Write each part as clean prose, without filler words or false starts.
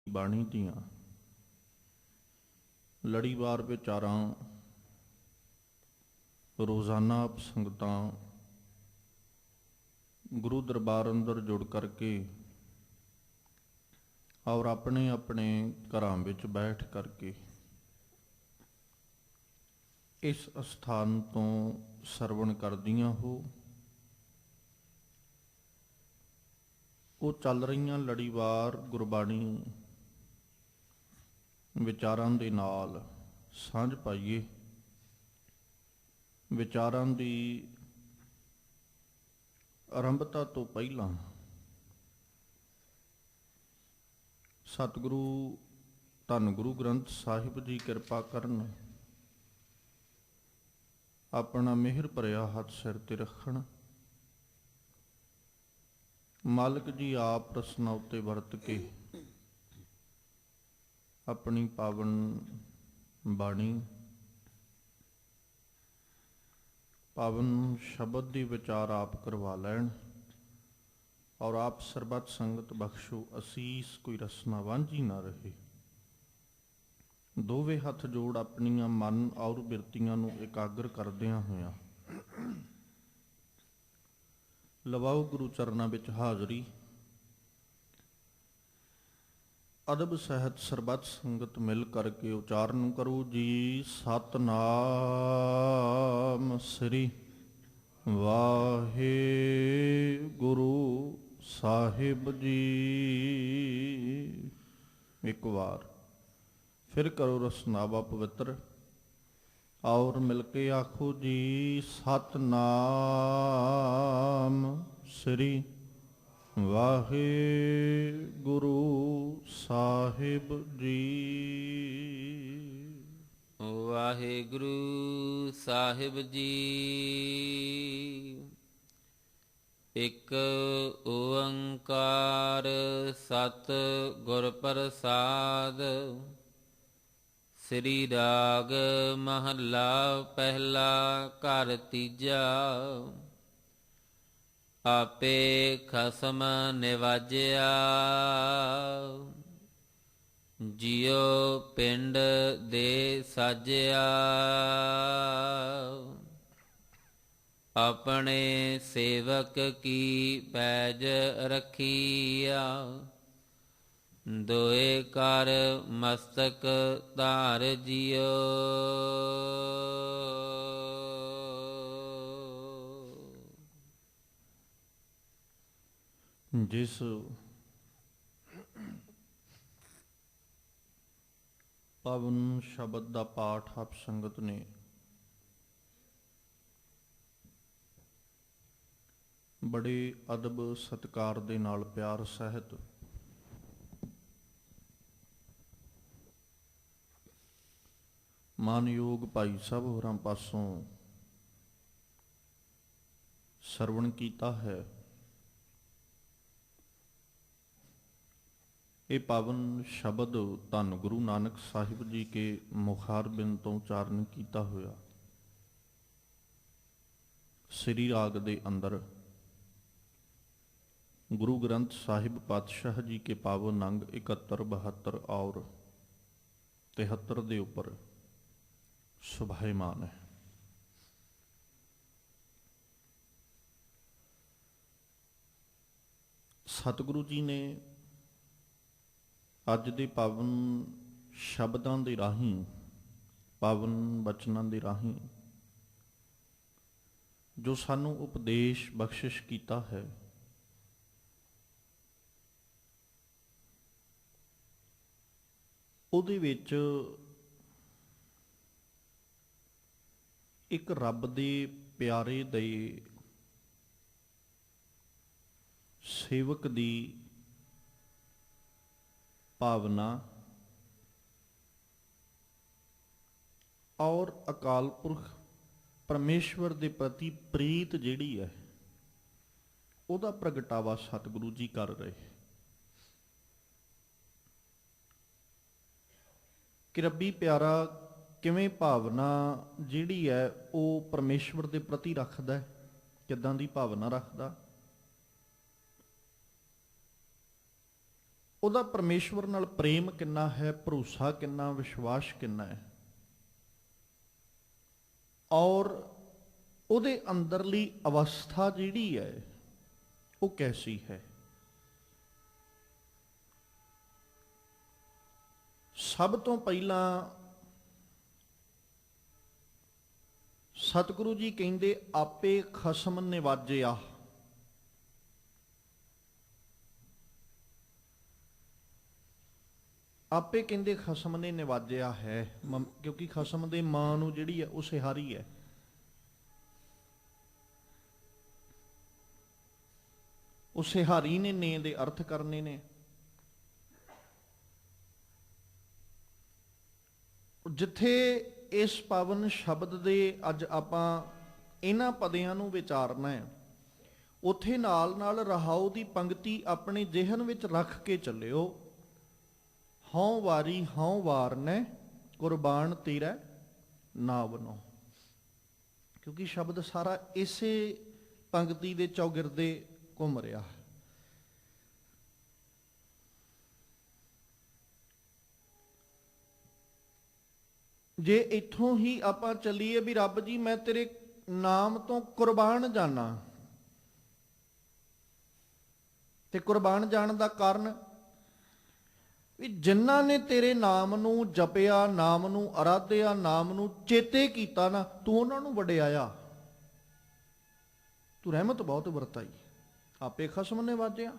ਬਾਣੀ ਦੀਆਂ ਲੜੀਵਾਰ ਵਿਚਾਰਾਂ ਰੋਜ਼ਾਨਾ ਸੰਗਤਾਂ ਗੁਰੂ ਦਰਬਾਰ ਅੰਦਰ ਜੁੜ ਕਰਕੇ ਔਰ ਆਪਣੇ ਆਪਣੇ ਘਰਾਂ ਵਿੱਚ ਬੈਠ ਕਰਕੇ ਇਸ ਅਸਥਾਨ ਤੋਂ ਸਰਵਣ ਕਰਦੀਆਂ ਉਹ ਚੱਲ ਰਹੀਆਂ ਲੜੀਵਾਰ ਗੁਰਬਾਣੀ ਵਿਚਾਰਾਂ ਦੇ ਨਾਲ ਸਾਂਝ ਪਾਈਏ। ਵਿਚਾਰਾਂ ਦੀ ਆਰੰਭਤਾ ਤੋਂ ਪਹਿਲਾਂ ਸਤਿਗੁਰੂ ਧੰਨ ਗੁਰੂ ਗ੍ਰੰਥ ਸਾਹਿਬ ਜੀ ਕਿਰਪਾ ਕਰਨ, ਆਪਣਾ ਮਿਹਰ ਭਰਿਆ ਹੱਥ ਸਿਰ ਤੇ ਰੱਖਣ। ਮਾਲਕ ਜੀ ਆਪ ਰਸਨਾ ਉੱਤੇ ਵਰਤ ਕੇ ਆਪਣੀ ਪਾਵਨ ਬਾਣੀ, ਪਾਵਨ ਸ਼ਬਦ ਦੀ ਵਿਚਾਰ ਆਪ ਕਰਵਾ ਲੈਣ ਔਰ ਆਪ ਸਰਬੱਤ ਸੰਗਤ ਬਖਸ਼ੋ ਅਸੀਸ, ਕੋਈ ਰਸਨਾ ਵਾਂਝੀ ਨਾ ਰਹੇ। ਦੋਵੇਂ ਹੱਥ ਜੋੜ ਆਪਣੀਆਂ ਮਨ ਔਰ ਬਿਰਤੀਆਂ ਨੂੰ ਇਕਾਗਰ ਕਰਦਿਆਂ ਹੋਇਆਂ ਲਵਾਓ ਗੁਰੂ ਚਰਨਾਂ ਵਿੱਚ ਹਾਜ਼ਰੀ। ਅਦਬ ਸਹਿਤ ਸਰਬੱਤ ਸੰਗਤ ਮਿਲ ਕਰਕੇ ਉਚਾਰਨ ਕਰੋ ਜੀ। ਸਤਨਾਮ ਸ੍ਰੀ ਵਾਹਿਗੁਰੂ ਸਾਹਿਬ ਜੀ। ਇੱਕ ਵਾਰ ਫਿਰ ਕਰੋ ਰਸਨਾਵਾ ਪਵਿੱਤਰ ਔਰ ਮਿਲ ਕੇ ਆਖੋ ਜੀ ਸਤਨਾਮ ਸ੍ਰੀ ਵਾਹਿਗੁਰੂ ਸਾਹਿਬ ਜੀ। ਵਾਹਿਗੁਰੂ ਸਾਹਿਬ ਜੀ। ਇੱਕ ਓੰਕਾਰ ਸਤਿ ਗੁਰ ਪ੍ਰਸਾਦ। ਸ੍ਰੀ ਰਾਗ ਮਹੱਲਾ ਪਹਿਲਾ ਘਰ ਤੀਜਾ। ਆਪੇ ਖਸਮ ਨਿਵਾਜਿਆ, ਜਿਉ ਪਿੰਡ ਦੇ ਸਾਜਿਆ। ਆਪਣੇ ਸੇਵਕ ਕੀ ਪੈਜ ਰੱਖੀਆ, ਦੋਏ ਕਰ ਮਸਤਕ ਧਾਰ ਜਿਉ। ਜਿਸ ਪਾਵਨ ਸ਼ਬਦ ਦਾ ਪਾਠ ਆਪ ਸੰਗਤ ਨੇ ਬੜੇ ਅਦਬ ਸਤਿਕਾਰ ਦੇ ਨਾਲ ਪਿਆਰ ਸਹਿਤ ਮਾਨਯੋਗ ਭਾਈ ਸਾਹਿਬ ਹੋਰਾਂ ਪਾਸੋਂ ਸਰਵਣ ਕੀਤਾ ਹੈ, ਇਹ ਪਾਵਨ ਸ਼ਬਦ ਧੰਨ ਗੁਰੂ ਨਾਨਕ ਸਾਹਿਬ ਜੀ ਕੇ ਮੁਖਾਰਬਿੰਦ ਤੋਂ ਉਚਾਰਨ ਕੀਤਾ ਹੋਇਆ ਸ੍ਰੀ ਰਾਗ ਦੇ ਅੰਦਰ ਗੁਰੂ ਗ੍ਰੰਥ ਸਾਹਿਬ ਪਾਤਸ਼ਾਹ ਜੀ ਕੇ ਪਾਵਨ ਅੰਗ 71, 72 और 73 ਦੇ ਉੱਪਰ ਸੁਭਾਇਮਾਨ ਹੈ। ਸਤਿਗੁਰੂ ਜੀ ਨੇ ਅੱਜ ਦੇ ਪਾਵਨ ਸ਼ਬਦਾਂ ਦੇ ਰਾਹੀਂ, ਪਾਵਨ ਬਚਨਾਂ ਦੇ ਰਾਹੀਂ ਜੋ ਸਾਨੂੰ ਉਪਦੇਸ਼ ਬਖਸ਼ਿਸ਼ ਕੀਤਾ ਹੈ, ਉਹਦੇ ਵਿੱਚ ਇੱਕ ਰੱਬ ਦੇ ਪਿਆਰੇ ਦੇ ਸੇਵਕ ਦੀ ਭਾਵਨਾ ਔਰ ਅਕਾਲ ਪੁਰਖ ਪਰਮੇਸ਼ਵਰ ਦੇ ਪ੍ਰਤੀ ਪ੍ਰੀਤ ਜਿਹੜੀ ਹੈ ਉਹਦਾ ਪ੍ਰਗਟਾਵਾ ਸਤਿਗੁਰੂ ਜੀ ਕਰ ਰਹੇ ਕਿ ਰੱਬੀ ਪਿਆਰਾ ਕਿਵੇਂ ਭਾਵਨਾ ਜਿਹੜੀ ਹੈ ਉਹ ਪਰਮੇਸ਼ਵਰ ਦੇ ਪ੍ਰਤੀ ਰੱਖਦਾ, ਕਿੱਦਾਂ ਦੀ ਭਾਵਨਾ ਰੱਖਦਾ। ਉਹਦਾ ਪਰਮੇਸ਼ਵਰ ਨਾਲ ਪ੍ਰੇਮ ਕਿੰਨਾ ਹੈ, ਭਰੋਸਾ ਕਿੰਨਾ, ਵਿਸ਼ਵਾਸ ਕਿੰਨਾ ਹੈ, ਔਰ ਉਹਦੇ ਅੰਦਰਲੀ ਅਵਸਥਾ ਜਿਹੜੀ ਹੈ ਉਹ ਕੈਸੀ ਹੈ। ਸਭ ਤੋਂ ਪਹਿਲਾਂ ਸਤਿਗੁਰੂ ਜੀ ਕਹਿੰਦੇ ਆਪੇ ਖਸਮ ਨਿਵਾਜਿਆ। ਆਪੇ ਕਹਿੰਦੇ ਖਸਮ ਨੇ ਨਿਵਾਜਿਆ ਹੈ, ਕਿਉਂਕਿ ਖਸਮ ਦੇ ਮਾਂ ਨੂੰ ਜਿਹੜੀ ਹੈ ਉਹ ਸਿਹਾਰੀ ਹੈ। ਉਹ ਸਿਹਾਰੀ ਨੇ ਦੇ ਅਰਥ ਕਰਨੇ ਨੇ। ਜਿੱਥੇ ਇਸ ਪਾਵਨ ਸ਼ਬਦ ਦੇ ਅੱਜ ਆਪਾਂ ਇਹਨਾਂ ਪਦਿਆਂ ਨੂੰ ਵਿਚਾਰਨਾ ਹੈ, ਉੱਥੇ ਨਾਲ ਨਾਲ ਰਹਾਉ ਦੀ ਪੰਕਤੀ ਆਪਣੇ ਜਿਹਨ ਵਿੱਚ ਰੱਖ ਕੇ ਚੱਲਿਓ। ਹਉ ਵਾਰੀ ਹਉ ਵਾਰਨੈ ਕੁਰਬਾਨ ਤੇਰਾ ਨਾ ਬਨੋ, ਕਿਉਂਕਿ ਸ਼ਬਦ ਸਾਰਾ ਇਸੇ ਪੰਕਤੀ ਦੇ ਚੌਗਿਰਦੇ ਘੁੰਮ ਰਿਹਾ ਹੈ। ਜੇ ਇੱਥੋਂ ਹੀ ਆਪਾਂ ਚੱਲੀਏ ਵੀ ਰੱਬ ਜੀ ਮੈਂ ਤੇਰੇ ਨਾਮ ਤੋਂ ਕੁਰਬਾਨ ਜਾਣਾ, ਤੇ ਕੁਰਬਾਨ ਜਾਣ ਦਾ ਕਾਰਨ ਵੀ ਜਿਨ੍ਹਾਂ ਨੇ ਤੇਰੇ ਨਾਮ ਨੂੰ ਜਪਿਆ, ਨਾਮ ਨੂੰ ਅਰਾਧਿਆ, ਨਾਮ ਨੂੰ ਚੇਤੇ ਕੀਤਾ ਨਾ, ਤੂੰ ਉਹਨਾਂ ਨੂੰ ਵਡਿਆਇਆ, ਤੂੰ ਰਹਿਮਤ ਬਹੁਤ ਵਰਤਾਈ। ਆਪੇ ਖਸਮ ਨਿਵਾਜਿਆ,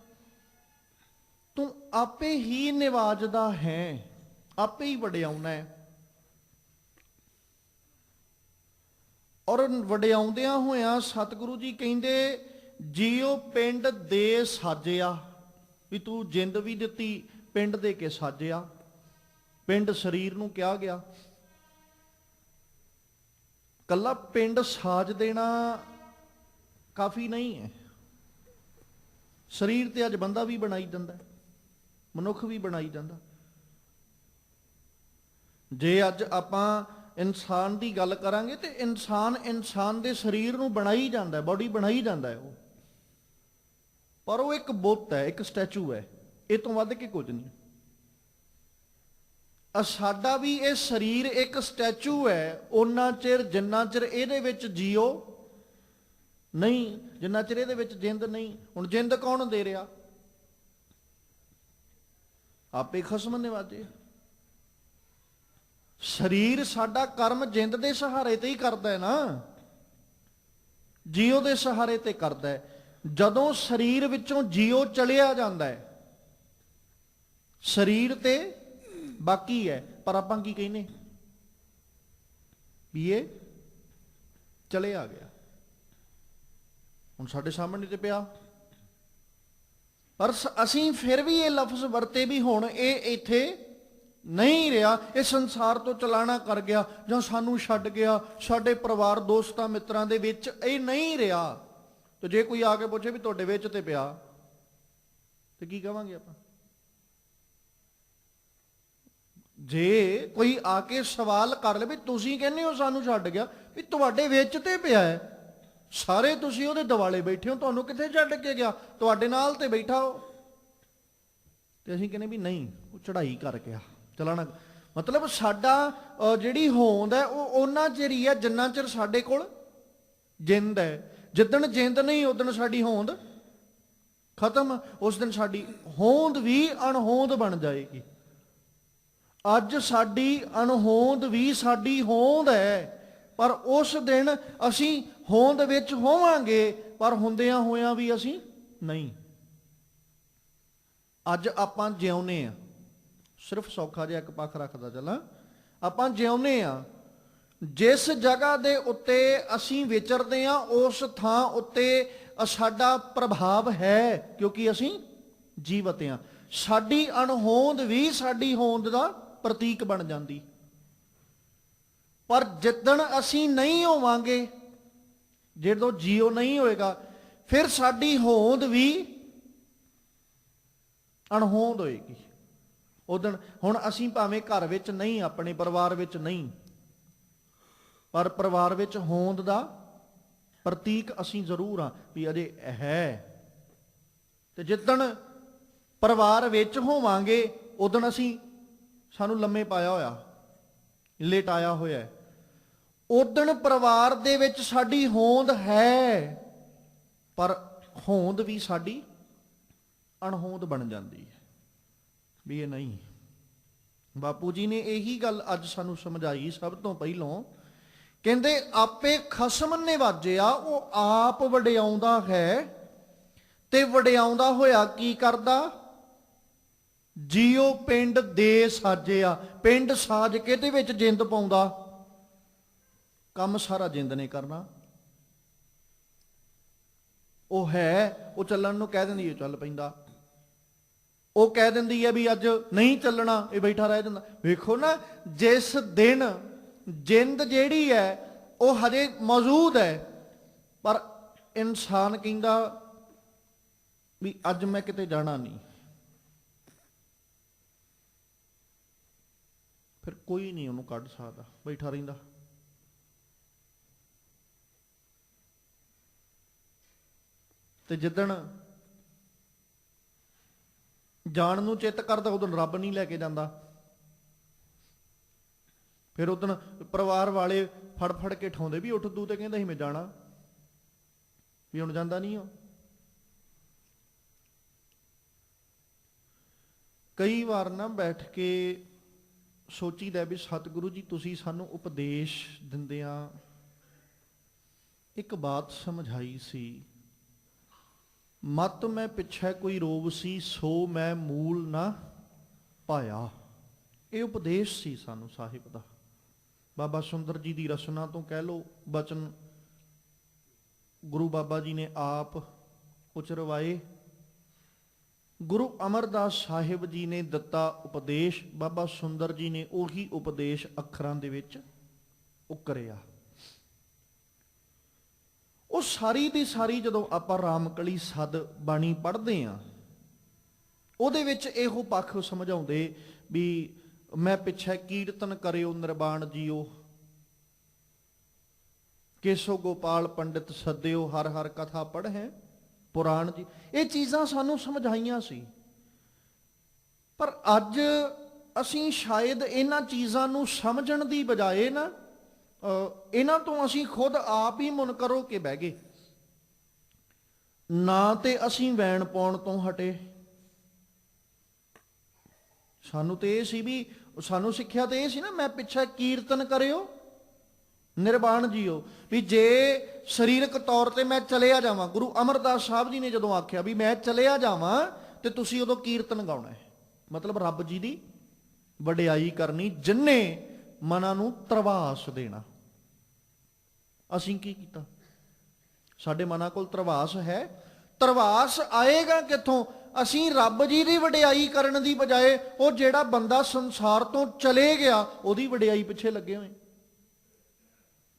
ਤੂੰ ਆਪੇ ਹੀ ਨਿਵਾਜਦਾ ਹੈ, ਆਪੇ ਹੀ ਵਡਿਆਉਣਾ ਹੈ। ਔਰ ਵਡਿਆਉਂਦਿਆਂ ਹੋਇਆਂ ਸਤਿਗੁਰੂ ਜੀ ਕਹਿੰਦੇ ਜੀਓ ਪਿੰਡ ਦੇ ਸਾਜਿਆ, ਵੀ ਤੂੰ ਜਿੰਦ ਵੀ ਦਿੱਤੀ, ਪਿੰਡ ਦੇ ਕੇ ਸਾਜਿਆ। ਪਿੰਡ ਸਰੀਰ ਨੂੰ ਕਿਹਾ ਗਿਆ। ਕੱਲਾ ਪਿੰਡ ਸਾਜ ਦੇਣਾ ਕਾਫੀ ਨਹੀਂ ਹੈ। ਸਰੀਰ ਤੇ ਅੱਜ ਬੰਦਾ ਵੀ ਬਣਾਈ ਜਾਂਦਾ, ਮਨੁੱਖ ਵੀ ਬਣਾਈ ਜਾਂਦਾ। ਜੇ ਅੱਜ ਆਪਾਂ ਇਨਸਾਨ ਦੀ ਗੱਲ ਕਰਾਂਗੇ ਤੇ ਇਨਸਾਨ ਦੇ ਸਰੀਰ ਨੂੰ ਬਣਾਈ ਜਾਂਦਾ, ਬੋਡੀ ਬਣਾਈ ਜਾਂਦਾ ਹੈ ਉਹ, ਪਰ ਉਹ ਇੱਕ ਬੁੱਤ ਹੈ, ਇੱਕ ਸਟੈਚੂ ਹੈ, ਇਹ ਤੋਂ ਵੱਧ ਕੇ ਕੁਝ ਨਹੀਂ। ਸਾਡਾ ਵੀ ਇਹ ਸਰੀਰ ਇੱਕ ਸਟੈਚੂ ਹੈ ਉਹਨਾਂ ਚਿਰ ਜਿੰਨਾ ਚਿਰ ਇਹਦੇ ਵਿੱਚ ਜੀਓ ਨਹੀਂ, ਜਿੰਨਾ ਚਿਰ ਇਹਦੇ ਵਿੱਚ ਜਿੰਦ ਨਹੀਂ। ਹੁਣ ਜਿੰਦ ਕੌਣ ਦੇ ਰਿਹਾ? ਆਪੇ ਖਸਮ ਨਿਵਾਜੇ। ਸਰੀਰ ਸਾਡਾ ਕਰਮ ਜਿੰਦ ਦੇ ਸਹਾਰੇ ਤੇ ਹੀ ਕਰਦਾ ਹੈ ਨਾ, ਜੀਓ ਦੇ ਸਹਾਰੇ ਤੇ ਕਰਦਾ ਹੈ। ਜਦੋਂ ਸਰੀਰ ਵਿੱਚੋਂ ਜੀਓ ਚਲਿਆ ਜਾਂਦਾ ਹੈ, ਸਰੀਰ ਤੇ ਬਾਕੀ ਹੈ, ਪਰ ਆਪਾਂ ਕੀ ਕਹਿੰਦੇ ਵੀ ਇਹ ਚਲੇ ਆ ਗਿਆ। ਹੁਣ ਸਾਡੇ ਸਾਹਮਣੇ ਤੇ ਪਿਆ, ਪਰ ਅਸੀਂ ਫਿਰ ਵੀ ਇਹ ਲਫ਼ਜ਼ ਵਰਤੇ ਵੀ ਹੁਣ ਇਹ ਇੱਥੇ ਨਹੀਂ ਰਿਹਾ, ਇਹ ਸੰਸਾਰ ਤੋਂ ਚਲਾਣਾ ਕਰ ਗਿਆ ਜਾਂ ਸਾਨੂੰ ਛੱਡ ਗਿਆ, ਸਾਡੇ ਪਰਿਵਾਰ ਦੋਸਤਾਂ ਮਿੱਤਰਾਂ ਦੇ ਵਿੱਚ ਇਹ ਨਹੀਂ ਰਿਹਾ। ਤੇ ਜੇ ਕੋਈ ਆ ਕੇ ਪੁੱਛੇ ਵੀ ਤੁਹਾਡੇ ਵਿੱਚ ਤੇ ਪਿਆ, ਤੇ ਕੀ ਕਹਾਂਗੇ ਆਪਾਂ? ਜੇ ਕੋਈ ਆ ਕੇ ਸਵਾਲ ਕਰ ਲਵੇ, ਤੁਸੀਂ ਕਹਿੰਦੇ ਹੋ ਸਾਨੂੰ ਛੱਡ ਗਿਆ, ਵੀ ਤੁਹਾਡੇ ਵਿੱਚ ਤੇ ਪਿਆ ਹੈ, ਸਾਰੇ ਤੁਸੀਂ ਉਹਦੇ ਦਿਵਾਲੇ ਬੈਠੇ ਹੋ, ਤੁਹਾਨੂੰ ਕਿੱਥੇ ਛੱਡ ਕੇ ਗਿਆ? ਤੁਹਾਡੇ ਨਾਲ ਤੇ ਬੈਠਾ ਹੋ। ਤੇ ਅਸੀਂ ਕਹਿੰਦੇ ਵੀ ਨਹੀਂ, ਉਹ ਚੜ੍ਹਾਈ ਕਰ ਗਿਆ, ਚਲਾਣਾ। ਮਤਲਬ ਸਾਡਾ ਜਿਹੜੀ ਹੋਂਦ ਹੈ ਉਹ ਉਹਨਾਂ ਚਿਰ ਹੀ ਹੈ ਜਿੰਨਾ ਚਿਰ ਸਾਡੇ ਕੋਲ ਜਿੰਦ ਹੈ। ਜਿੱਦਣ ਜਿੰਦ ਨਹੀਂ ਉਦਣ ਸਾਡੀ ਹੋਂਦ ਖਤਮ, ਉਸ ਦਿਨ ਸਾਡੀ ਹੋਂਦ ਵੀ ਅਣਹੋਂਦ ਬਣ ਜਾਏਗੀ। ਅੱਜ ਸਾਡੀ ਅਣਹੋਂਦ ਵੀ ਸਾਡੀ ਹੋਂਦ ਹੈ, ਪਰ ਉਸ ਦਿਨ ਅਸੀਂ ਹੋਂਦ ਵਿੱਚ ਹੋਵਾਂਗੇ, ਪਰ ਹੁੰਦਿਆਂ ਹੋਇਆਂ ਵੀ ਅਸੀਂ ਨਹੀਂ। ਅੱਜ ਆਪਾਂ ਜਿਉਂਦੇ ਆ, ਸਿਰਫ ਸੌਖਾ ਜਿਹਾ ਇੱਕ ਪੱਖ ਰੱਖਦਾ ਚੱਲਾਂ, ਆਪਾਂ ਜਿਉਂਦੇ ਆ ਜਿਸ ਜਗ੍ਹਾ ਦੇ ਉੱਤੇ ਅਸੀਂ ਵਿਚਰਦੇ ਆ, ਉਸ ਥਾਂ ਉੱਤੇ ਸਾਡਾ ਪ੍ਰਭਾਵ ਹੈ, ਕਿਉਂਕਿ ਅਸੀਂ ਜੀਵਤ ਆ। ਸਾਡੀ ਅਣਹੋਂਦ ਵੀ ਸਾਡੀ ਹੋਂਦ ਦਾ ਪ੍ਰਤੀਕ ਬਣ ਜਾਂਦੀ। ਪਰ ਜਿੱਦਣ ਅਸੀਂ ਨਹੀਂ ਹੋਵਾਂਗੇ, ਜਦੋਂ ਜੀਓ ਨਹੀਂ ਹੋਏਗਾ, ਫਿਰ ਸਾਡੀ ਹੋਂਦ ਵੀ ਅਣਹੋਂਦ ਹੋਏਗੀ ਉਦਣ। ਹੁਣ ਅਸੀਂ ਭਾਵੇਂ ਘਰ ਵਿੱਚ ਨਹੀਂ, ਆਪਣੇ ਪਰਿਵਾਰ ਵਿੱਚ ਨਹੀਂ, ਪਰ ਪਰਿਵਾਰ ਵਿੱਚ ਹੋਂਦ ਦਾ ਪ੍ਰਤੀਕ ਅਸੀਂ ਜ਼ਰੂਰ ਹਾਂ ਵੀ ਅਜੇ ਹੈ। ਤੇ ਜਿੱਦਣ ਪਰਿਵਾਰ ਵਿੱਚ ਹੋਵਾਂਗੇ ਉਦੋਂ ਅਸੀਂ ਸਾਨੂੰ ਲੰਮੇ ਪਾਇਆ ਹੋਇਆ, ਲੇਟਾਇਆ ਹੋਇਆ ਹੈ, ਉਦੋਂ ਪਰਿਵਾਰ ਦੇ ਵਿੱਚ ਸਾਡੀ ਹੋਂਦ ਹੈ, ਪਰ ਹੋਂਦ ਵੀ ਸਾਡੀ ਅਣਹੋਂਦ ਬਣ ਜਾਂਦੀ ਹੈ ਵੀ ਇਹ ਨਹੀਂ। ਬਾਪੂ ਜੀ ਨੇ ਇਹੀ ਗੱਲ ਅੱਜ ਸਾਨੂੰ ਸਮਝਾਈ ਸਭ ਤੋਂ ਪਹਿਲੋਂ। ਕਹਿੰਦੇ ਆਪੇ ਖਸਮ ਨਿਵਾਜਿਆ, ਉਹ ਆਪ ਵਡਿਆਉਂਦਾ ਹੈ ਤੇ ਵਡਿਆਉਂਦਾ ਹੋਇਆ ਕੀ ਕਰਦਾ? ਜਿਉ ਪਿੰਡ ਦੇ ਸਾਜਿਆ, ਪਿੰਡ ਸਾਜ ਕੇ ਤੇ ਵਿੱਚ ਜਿੰਦ ਪਾਉਂਦਾ। ਕੰਮ ਸਾਰਾ ਜਿੰਦ ਨੇ ਕਰਨਾ। ਉਹ ਹੈ, ਉਹ ਚੱਲਣ ਨੂੰ ਕਹਿ ਦਿੰਦੀ ਹੈ ਚੱਲ ਪੈਂਦਾ, ਉਹ ਕਹਿ ਦਿੰਦੀ ਹੈ ਵੀ ਅੱਜ ਨਹੀਂ ਚੱਲਣਾ, ਇਹ ਬੈਠਾ ਰਹਿ ਜਾਂਦਾ। ਵੇਖੋ ਨਾ, ਜਿਸ ਦਿਨ ਜਿੰਦ ਜਿਹੜੀ ਹੈ ਉਹ ਹਜੇ ਮੌਜੂਦ ਹੈ, ਪਰ ਇਨਸਾਨ ਕਹਿੰਦਾ ਵੀ ਅੱਜ ਮੈਂ ਕਿਤੇ ਜਾਣਾ ਨਹੀਂ, ਫਿਰ ਕੋਈ ਨਹੀਂ ਉਹਨੂੰ ਕੱਢ ਸਕਦਾ, ਬੈਠਾ ਰਹਿੰਦਾ। ਤੇ ਜਿੱਦਣ ਜਾਣ ਨੂੰ ਚਿੱਤ ਕਰਦਾ ਉਦੋਂ ਰੱਬ ਨਹੀਂ ਲੈ ਕੇ ਜਾਂਦਾ। ਫਿਰ ਉਦੋਂ ਪਰਿਵਾਰ ਵਾਲੇ ਫੜ ਫੜ ਕੇ ਠਾਉਂਦੇ ਵੀ ਉੱਠ ਤੂੰ ਤੇ ਕਹਿੰਦਾ ਸੀ ਮੈਂ ਜਾਣਾ, ਵੀ ਹੁਣ ਜਾਂਦਾ ਨਹੀਂ। ਉਹ ਕਈ ਵਾਰ ਨਾ ਬੈਠ ਕੇ ਸੋਚੀਦਾ ਵੀ ਸਤਿਗੁਰੂ ਜੀ ਤੁਸੀਂ ਸਾਨੂੰ ਉਪਦੇਸ਼ ਦਿੰਦਿਆਂ ਇੱਕ ਬਾਤ ਸਮਝਾਈ ਸੀ, ਮਤ ਮੈਂ ਪਿੱਛੇ ਕੋਈ ਰੋਗ ਸੀ ਸੋ ਮੈਂ ਮੂਲ ਨਾ ਪਾਇਆ। ਇਹ ਉਪਦੇਸ਼ ਸੀ ਸਾਨੂੰ ਸਾਹਿਬ ਦਾ। ਬਾਬਾ ਸੁੰਦਰ ਜੀ ਦੀ ਰਸਨਾ ਤੋਂ ਕਹਿ ਲਓ, ਬਚਨ ਗੁਰੂ ਬਾਬਾ ਜੀ ਨੇ ਆਪ ਉਚਰਵਾਏ। ਗੁਰੂ ਅਮਰਦਾਸ ਸਾਹਿਬ ਜੀ ਨੇ ਦਿੱਤਾ ਉਪਦੇਸ਼, ਬਾਬਾ ਸੁੰਦਰ ਜੀ ਨੇ ਉਹੀ ਉਪਦੇਸ਼ ਅੱਖਰਾਂ ਦੇ ਵਿੱਚ ਉਕਰਿਆ। ਉਹ ਸਾਰੀ ਦੀ ਸਾਰੀ ਜਦੋਂ ਆਪਾਂ ਰਾਮਕਲੀ ਸਦ ਬਾਣੀ ਪੜ੍ਹਦੇ ਹਾਂ, ਉਹਦੇ ਵਿੱਚ ਇਹੋ ਪੱਖ ਸਮਝਾਉਂਦੇ ਵੀ ਮੈਂ ਪਿੱਛੇ ਕੀਰਤਨ ਕਰਿਓ ਨਿਰਵਾਣ ਜੀਓ, ਕੇਸੋ ਗੋਪਾਲ ਪੰਡਿਤ ਸੱਦਿਓ, ਹਰ ਹਰ ਕਥਾ ਪੜ੍ਹੈ ਪੁਰਾਣ ਜੀ। ਇਹ ਚੀਜ਼ਾਂ ਸਾਨੂੰ ਸਮਝਾਈਆਂ ਸੀ, ਪਰ ਅੱਜ ਅਸੀਂ ਸ਼ਾਇਦ ਇਹਨਾਂ ਚੀਜ਼ਾਂ ਨੂੰ ਸਮਝਣ ਦੀ ਬਜਾਏ ਨਾ ਇਹਨਾਂ ਤੋਂ ਅਸੀਂ ਖੁਦ ਆਪ ਹੀ ਮੁਨਕਰੋ ਕੇ ਬਹਿ ਗਏ। ਨਾ ਤੇ ਅਸੀਂ ਵੈਣ ਪਾਉਣ ਤੋਂ ਹਟੇ, ਸਾਨੂੰ ਤੇ ਇਹ ਸੀ ਵੀ ਸਾਨੂੰ ਸਿੱਖਿਆ ਤੇ ਇਹ ਸੀ ਨਾ, ਮੈਂ ਪਿੱਛੇ ਕੀਰਤਨ ਕਰਿਓ ਨਿਰਵਾਣ ਜੀਓ, ਵੀ ਜੇ ਸਰੀਰਕ ਤੌਰ ਤੇ ਮੈਂ ਚਲਿਆ ਜਾਵਾਂ, ਗੁਰੂ ਅਮਰਦਾਸ ਸਾਹਿਬ ਜੀ ਨੇ ਜਦੋਂ ਆਖਿਆ ਵੀ ਮੈਂ ਚਲਿਆ ਜਾਵਾਂ ਤੇ ਤੁਸੀਂ ਉਦੋਂ ਕੀਰਤਨ ਗਾਉਣਾ ਹੈ, ਮਤਲਬ ਰੱਬ ਜੀ ਦੀ ਵਡਿਆਈ ਕਰਨੀ, ਜਿੰਨੇ ਮਨਾਂ ਨੂੰ ਧਰਵਾਸ ਦੇਣਾ। ਅਸੀਂ ਕੀ ਕੀਤਾ? ਸਾਡੇ ਮਨਾਂ ਕੋਲ ਧਰਵਾਸ ਹੈ। ਧਰਵਾਸ ਆਏਗਾ ਕਿੱਥੋਂ? ਅਸੀਂ ਰੱਬ ਜੀ ਦੀ ਵਡਿਆਈ ਕਰਨ ਦੀ ਬਜਾਏ ਉਹ ਜਿਹੜਾ ਬੰਦਾ ਸੰਸਾਰ ਤੋਂ ਚਲੇ ਗਿਆ ਉਹਦੀ ਵਡਿਆਈ ਪਿੱਛੇ ਲੱਗੇ ਹੋਏ।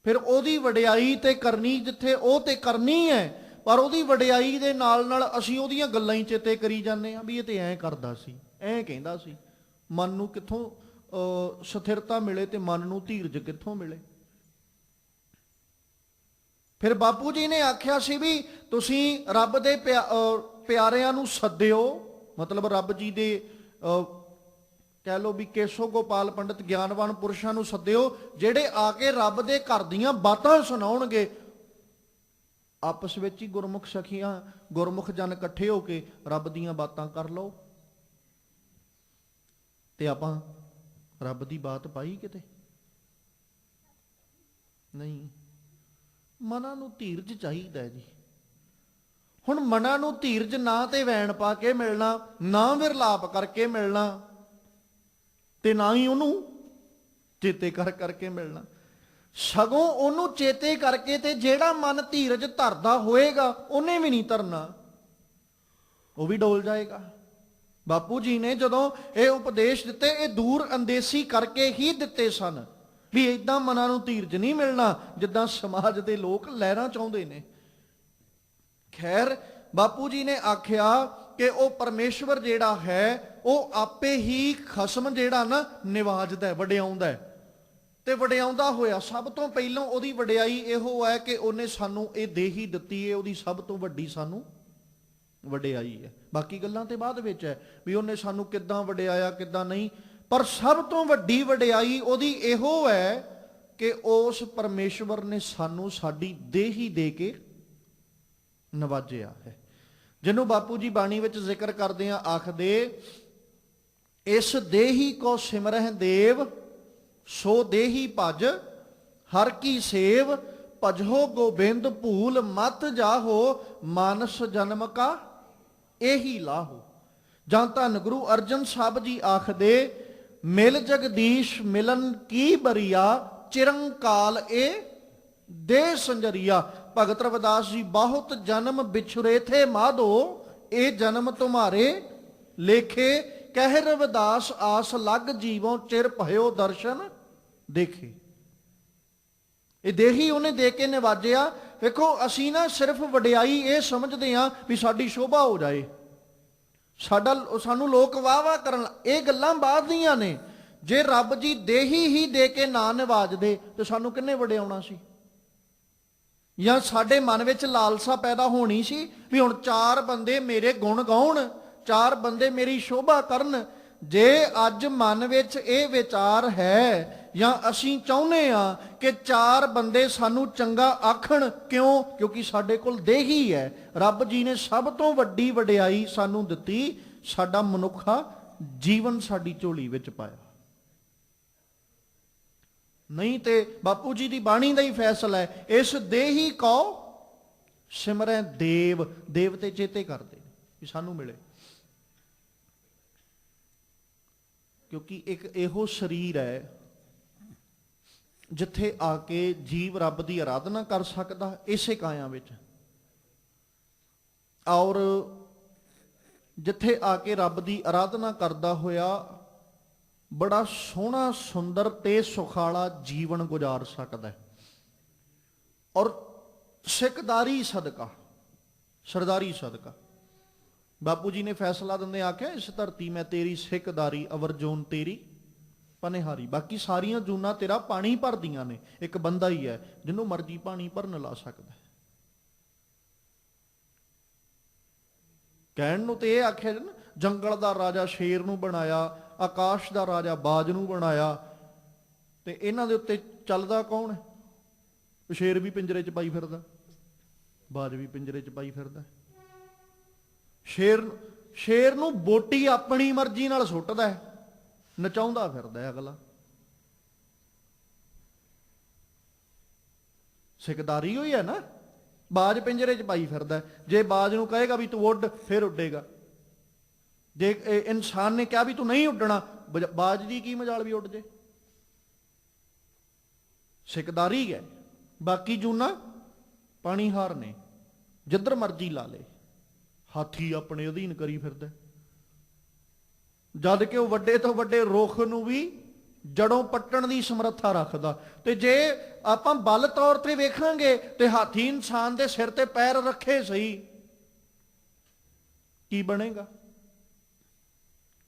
ਫਿਰ ਉਹਦੀ ਵਡਿਆਈ ਤੇ ਕਰਨੀ ਜਿੱਥੇ ਉਹ ਤੇ ਕਰਨੀ ਹੈ, ਪਰ ਉਹਦੀ ਵਡਿਆਈ ਦੇ ਨਾਲ ਨਾਲ ਅਸੀਂ ਉਹਦੀਆਂ ਗੱਲਾਂ ਹੀ ਚੇਤੇ ਕਰੀ ਜਾਂਦੇ ਹਾਂ ਵੀ ਇਹ ਤੇ ਐਂ ਕਰਦਾ ਸੀ, ਐਂ ਕਹਿੰਦਾ ਸੀ। ਮਨ ਨੂੰ ਕਿੱਥੋਂ ਸਥਿਰਤਾ ਮਿਲੇ ਤੇ ਮਨ ਨੂੰ ਧੀਰਜ ਕਿੱਥੋਂ ਮਿਲੇ? ਫਿਰ ਬਾਪੂ ਜੀ ਨੇ ਆਖਿਆ ਸੀ ਵੀ ਤੁਸੀਂ ਰੱਬ ਦੇ ਪਿਆਰਿਆਂ ਨੂੰ ਸੱਦਿਓ, ਮਤਲਬ ਰੱਬ ਜੀ ਦੇ ਕਹਿ ਲਓ ਵੀ ਕੇਸੋ ਗੋਪਾਲ ਪੰਡਿਤ ਗਿਆਨਵਾਨ ਪੁਰਸ਼ਾਂ ਨੂੰ ਸੱਦਿਓ, ਜਿਹੜੇ ਆ ਕੇ ਰੱਬ ਦੇ ਘਰ ਦੀਆਂ ਬਾਤਾਂ ਸੁਣਾਉਣਗੇ। ਆਪਸ ਵਿੱਚ ਹੀ ਗੁਰਮੁਖ ਸਖੀਆਂ ਗੁਰਮੁਖ ਜਨ ਇਕੱਠੇ ਹੋ ਕੇ ਰੱਬ ਦੀਆਂ ਬਾਤਾਂ ਕਰ ਲਓ। ਤੇ ਆਪਾਂ ਰੱਬ ਦੀ ਬਾਤ ਪਾਈ ਕਿਤੇ? ਨਹੀਂ। ਮਨਾਂ ਨੂੰ ਧੀਰਜ ਚਾਹੀਦਾ ਹੈ ਜੀ। ਹੁਣ ਮਨਾਂ ਨੂੰ ਧੀਰਜ ਨਾ ਤੇ ਵੈਣ ਪਾ ਕੇ ਮਿਲਣਾ, ਨਾ ਵਿਰਲਾਪ ਕਰਕੇ ਮਿਲਣਾ, ਤੇ ਨਾ ਹੀ ਉਹਨੂੰ ਚੇਤੇ ਕਰ ਕਰਕੇ ਮਿਲਣਾ। ਸਗੋਂ ਉਹਨੂੰ ਚੇਤੇ ਕਰਕੇ ਤੇ ਜਿਹੜਾ ਮਨ ਧੀਰਜ ਧਰਦਾ ਹੋਏਗਾ ਉਹਨੇ ਵੀ ਨਹੀਂ ਧਰਨਾ, ਉਹ ਵੀ ਡੋਲ ਜਾਏਗਾ। ਬਾਪੂ ਜੀ ਨੇ ਜਦੋਂ ਇਹ ਉਪਦੇਸ਼ ਦਿੱਤੇ, ਇਹ ਦੂਰ ਅੰਦੇਸੀ ਕਰਕੇ ਹੀ ਦਿੱਤੇ ਸਨ ਵੀ ਇਦਾਂ ਮਨਾਂ ਨੂੰ ਧੀਰਜ ਨਹੀਂ ਮਿਲਣਾ ਜਿੱਦਾਂ ਸਮਾਜ ਦੇ ਲੋਕ ਲਹਿਰਾਂ ਚਾਹੁੰਦੇ ਨੇ। ਖੈਰ, ਬਾਪੂ ਜੀ ਨੇ ਆਖਿਆ ਕਿ ਉਹ ਪਰਮੇਸ਼ਵਰ ਜਿਹੜਾ ਹੈ ਉਹ ਆਪੇ ਹੀ ਖਸਮ ਜਿਹੜਾ ਨਾ ਨਿਵਾਜਦਾ, ਵਡਿਆਉਂਦਾ, ਤੇ ਵਡਿਆਉਂਦਾ ਹੋਇਆ ਸਭ ਤੋਂ ਪਹਿਲਾਂ ਉਹਦੀ ਵਡਿਆਈ ਇਹੋ ਹੈ ਕਿ ਉਹਨੇ ਸਾਨੂੰ ਇਹ ਦੇਹੀ ਦਿੱਤੀ ਹੈ, ਉਹਦੀ ਸਭ ਤੋਂ ਵੱਡੀ ਸਾਨੂੰ ਵਡਿਆਈ ਹੈ। ਬਾਕੀ ਗੱਲਾਂ ਤੇ ਬਾਅਦ ਵਿੱਚ ਹੈ ਵੀ ਉਹਨੇ ਸਾਨੂੰ ਕਿੱਦਾਂ ਵਡਿਆਇਆ ਕਿੱਦਾਂ ਨਹੀਂ, ਪਰ ਸਭ ਤੋਂ ਵੱਡੀ ਵਡਿਆਈ ਉਹਦੀ ਇਹੋ ਹੈ ਕਿ ਉਸ ਪਰਮੇਸ਼ਵਰ ਨੇ ਸਾਨੂੰ ਸਾਡੀ ਦੇਹ ਹੀ ਦੇ ਕੇ ਨਵਾਜਿਆ ਹੈ, ਜਿਹਨੂੰ ਬਾਪੂ ਜੀ ਬਾਣੀ ਵਿੱਚ ਜ਼ਿਕਰ ਕਰਦੇ ਆ, ਆਖਦੇ ਇਸ ਦੇਹੀ ਕੋ ਸਿਮਰਹਿ ਦੇਵ ਸੋ ਦੇਹੀ ਭਜ ਹਰ ਕੀ ਸੇਵ ਭਜੋ ਗੋਬਿੰਦ ਭੂਲ ਮਤ ਜਾਹੋ ਮਾਨਸ ਜਨਮ ਕਾ ਇਹੀ ਲਾਹੋ। ਜਾਂ ਧੰਨ ਗੁਰੂ ਅਰਜਨ ਸਾਹਿਬ ਜੀ ਆਖਦੇ ਮਿਲ ਜਗਦੀਸ਼ ਮਿਲਨ ਕੀ ਬਰੀਆ ਚਿਰੰਕਾਲ ਇਹ ਦੇ ਸੰਜਰੀਆ। ਭਗਤ ਰਵਿਦਾਸ ਜੀ ਬਹੁਤ ਜਨਮ ਵਿਛੁਰੇ ਥੇ ਮਾਧੋ ਇਹ ਜਨਮ ਤੁਮਾਰੇ ਲੇਖੇ ਕਹਿ ਰਵਿਦਾਸ ਆਸ ਲੱਗ ਜੀਵੋਂ ਚਿਰ ਭਇਓ ਦਰਸ਼ਨ ਦੇਖੇ। ਇਹ ਦੇਹੀ ਉਹਨੇ ਦੇ ਕੇ ਨਿਵਾਜਿਆ। ਵੇਖੋ ਅਸੀਂ ਨਾ ਸਿਰਫ ਵਡਿਆਈ ਇਹ ਸਮਝਦੇ ਹਾਂ ਵੀ ਸਾਡੀ ਸ਼ੋਭਾ ਹੋ ਜਾਏ, ਸਾਨੂੰ ਲੋਕ ਵਾਹ ਵਾਹ ਕਰਨ, ਇਹ ਗੱਲਾਂ ਬਾਅਦ ਦੀਆਂ ਨੇ। ਜੇ ਰੱਬ ਜੀ ਦੇਹੀ ਹੀ ਦੇ ਕੇ ਨਾ ਨਿਵਾਜਦੇ ਤੇ ਸਾਨੂੰ ਕਿੰਨੇ ਵਡਿਆਉਣਾ ਸੀ? ਜਾਂ ਸਾਡੇ ਮਨ ਵਿੱਚ ਲਾਲਸਾ ਪੈਦਾ ਹੋਣੀ ਸੀ ਵੀ ਹੁਣ 4 ਬੰਦੇ ਮੇਰੇ ਗੁਣ ਗਾਉਣ, 4 ਬੰਦੇ ਮੇਰੀ ਸ਼ੋਭਾ ਕਰਨ। ਜੇ ਅੱਜ ਮਨ ਵਿੱਚ ਇਹ ਵਿਚਾਰ ਹੈ ਜਾਂ ਅਸੀਂ ਚਾਹੁੰਦੇ ਆ ਕਿ 4 ਬੰਦੇ ਸਾਨੂੰ ਚੰਗਾ ਆਖਣ, ਕਿਉਂ? ਕਿਉਂਕਿ ਸਾਡੇ ਕੋਲ ਦੇਹੀ ਹੈ। ਰੱਬ ਜੀ ਨੇ ਸਭ ਤੋਂ ਵੱਡੀ ਵਡਿਆਈ ਸਾਨੂੰ ਦਿੱਤੀ, ਸਾਡਾ ਮਨੁੱਖਾ ਜੀਵਨ ਸਾਡੀ ਝੋਲੀ ਵਿੱਚ ਪਾਇਆ। ਨਹੀਂ ਤੇ ਬਾਪੂ ਜੀ ਦੀ ਬਾਣੀ ਦਾ ਹੀ ਫੈਸਲਾ ਹੈ, ਇਸ ਦੇਹੀ ਕੋ ਸਿਮਰੈ ਦੇਵ। ਦੇਵਤੇ ਚੇਤੇ ਕਰਦੇ ਨੇ ਕਿ ਸਾਨੂੰ ਮਿਲੇ, ਕਿਉਂਕਿ ਇੱਕ ਇਹੋ ਸਰੀਰ ਹੈ ਜਿੱਥੇ ਆ ਕੇ ਜੀਵ ਰੱਬ ਦੀ ਆਰਾਧਨਾ ਕਰ ਸਕਦਾ ਇਸੇ ਕਾਇਆ ਵਿੱਚ, ਔਰ ਜਿੱਥੇ ਆ ਕੇ ਰੱਬ ਦੀ ਆਰਾਧਨਾ ਕਰਦਾ ਹੋਇਆ ਬੜਾ ਸੋਹਣਾ ਸੁੰਦਰ ਤੇ ਸੁਖਾਲਾ ਜੀਵਨ ਗੁਜ਼ਾਰ ਸਕਦਾ ਹੈ। ਔਰ ਸਿੱਖਦਾਰੀ ਸਦਕਾ, ਸਰਦਾਰੀ ਸਦਕਾ ਬਾਪੂ ਜੀ ਨੇ ਫੈਸਲਾ ਦਿੰਦੇ ਆਖਿਆ ਇਸ ਧਰਤੀ ਮੈਂ ਤੇਰੀ ਸਿੱਖਦਾਰੀ ਅਵਰ ਜੋਨ ਤੇਰੀ ਪਨਿਹਾਰੀ। ਬਾਕੀ ਸਾਰੀਆਂ ਜੂਨਾਂ ਤੇਰਾ ਪਾਣੀ ਭਰਦੀਆਂ ਨੇ, ਇੱਕ ਬੰਦਾ ਹੀ ਹੈ ਜਿਹਨੂੰ ਮਰਜ਼ੀ ਪਾਣੀ ਭਰਨ ਲਾ ਸਕਦਾ। ਕਹਿਣ ਨੂੰ ਤੇ ਇਹ ਆਖਿਆ ਨਾ, ਜੰਗਲ ਦਾ ਰਾਜਾ ਸ਼ੇਰ ਨੂੰ ਬਣਾਇਆ, ਆਕਾਸ਼ ਦਾ ਰਾਜਾ ਬਾਜ ਨੂੰ ਬਣਾਇਆ, ਤੇ ਇਹਨਾਂ ਦੇ ਉੱਤੇ ਚੱਲਦਾ ਕੌਣ ਹੈ? ਸ਼ੇਰ ਵੀ ਪਿੰਜਰੇ 'ਚ ਪਾਈ ਫਿਰਦਾ, ਬਾਜ ਵੀ ਪਿੰਜਰੇ 'ਚ ਪਾਈ ਫਿਰਦਾ। ਸ਼ੇਰ ਨੂੰ ਬੋਟੀ ਆਪਣੀ ਮਰਜ਼ੀ ਨਾਲ ਸੁੱਟਦਾ ਹੈ, ਨਚਾਉਂਦਾ ਫਿਰਦਾ ਹੈ ਅਗਲਾ। ਸਿੱਖਦਾਰੀ ਹੋਈ ਹੈ ਨਾ, ਬਾਜ ਪਿੰਜਰੇ 'ਚ ਪਾਈ ਫਿਰਦਾ। ਜੇ ਬਾਜ ਨੂੰ ਕਹੇਗਾ ਵੀ ਤੂੰ ਉੱਡ, ਫਿਰ ਉੱਡੇਗਾ। ਜੇ ਇਨਸਾਨ ਨੇ ਕਿਹਾ ਵੀ ਤੂੰ ਨਹੀਂ ਉੱਡਣਾ, ਬਾਜ ਦੀ ਕੀ ਮਜਾਲ ਵੀ ਉੱਡ ਜੇ। ਸਿੱਖਦਾਰੀ ਹੈ। ਬਾਕੀ ਜੂਨਾ ਪਾਣੀ ਹਾਰ ਨੇ, ਜਿੱਧਰ ਮਰਜ਼ੀ ਲਾ ਲੇ। ਹਾਥੀ ਆਪਣੇ ਅਧੀਨ ਕਰੀ ਫਿਰਦਾ, ਜਦ ਕਿ ਉਹ ਵੱਡੇ ਤੋਂ ਵੱਡੇ ਰੁੱਖ ਨੂੰ ਵੀ ਜੜੋਂ ਪੱਟਣ ਦੀ ਸਮਰੱਥਾ ਰੱਖਦਾ। ਤੇ ਜੇ ਆਪਾਂ ਬਲ ਤੌਰ ਤੇ ਵੇਖਾਂਗੇ ਤੇ ਹਾਥੀ ਇਨਸਾਨ ਦੇ ਸਿਰ ਤੇ ਪੈਰ ਰੱਖੇ ਸਹੀ, ਕੀ ਬਣੇਗਾ?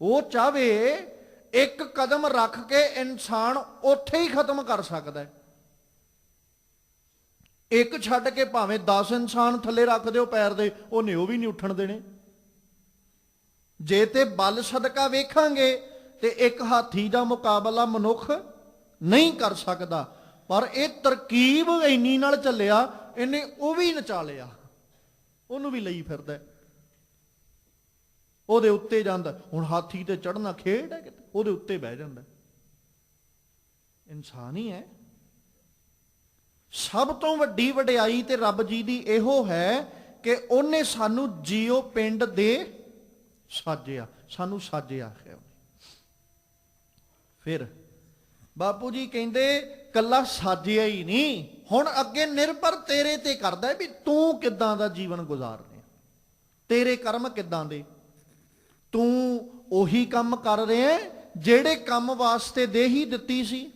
ਉਹ ਚਾਹੇ ਇੱਕ ਕਦਮ ਰੱਖ ਕੇ ਇਨਸਾਨ ਉੱਥੇ ਹੀ ਖਤਮ ਕਰ ਸਕਦਾ ਹੈ। ਇੱਕ ਛੱਡ ਕੇ ਭਾਵੇਂ 10 ਇਨਸਾਨ ਥੱਲੇ ਰੱਖ ਦਿਓ ਪੈਰ ਦੇ, ਉਹਨੇ ਉਹ ਵੀ ਨਹੀਂ ਉੱਠਣ ਦੇਣੇ। ਜੇ ਤੇ ਬਲ ਸਦਕਾ ਵੇਖਾਂਗੇ ਤੇ ਇੱਕ ਹਾਥੀ ਦਾ ਮੁਕਾਬਲਾ ਮਨੁੱਖ ਨਹੀਂ ਕਰ ਸਕਦਾ। ਪਰ ਇਹ ਤਰਕੀਬ ਇੰਨੀ ਨਾਲ ਚੱਲਿਆ, ਇਹਨੇ ਉਹ ਵੀ ਨਚਾ ਲਿਆ, ਉਹਨੂੰ ਵੀ ਲਈ ਫਿਰਦਾ, ਉਹਦੇ ਉੱਤੇ ਜਾਂਦਾ। ਹੁਣ ਹਾਥੀ ਤੇ ਚੜ੍ਹਨਾ ਖੇਡ ਹੈ ਕਿਤੇ, ਉਹਦੇ ਉੱਤੇ ਬਹਿ ਜਾਂਦਾ। ਇਨਸਾਨ ਹੀ ਹੈ। ਸਭ ਤੋਂ ਵੱਡੀ ਵਡਿਆਈ ਤੇ ਰੱਬ ਜੀ ਦੀ ਇਹੋ ਹੈ ਕਿ ਉਹਨੇ ਸਾਨੂੰ ਜੀਓ ਪਿੰਡ ਦੇ ਸਾਜਿਆ, ਸਾਨੂੰ ਸਾਜਿਆ ਹੈ। ਫਿਰ ਬਾਪੂ ਜੀ ਕਹਿੰਦੇ ਕੱਲਾ ਸਾਜਿਆ ਹੀ ਨਹੀਂ, ਹੁਣ ਅੱਗੇ ਨਿਰਭਰ ਤੇਰੇ ਤੇ ਕਰਦਾ ਵੀ ਤੂੰ ਕਿੱਦਾਂ ਦਾ ਜੀਵਨ ਗੁਜ਼ਾਰ ਰਿਹਾ, ਤੇਰੇ ਕਰਮ ਕਿੱਦਾਂ ਦੇ। ਤੂੰ ਉਹੀ ਕੰਮ ਕਰ ਰਿਹਾ ਜਿਹੜੇ ਕੰਮ ਵਾਸਤੇ ਦੇਹੀ ਦਿੱਤੀ ਸੀ।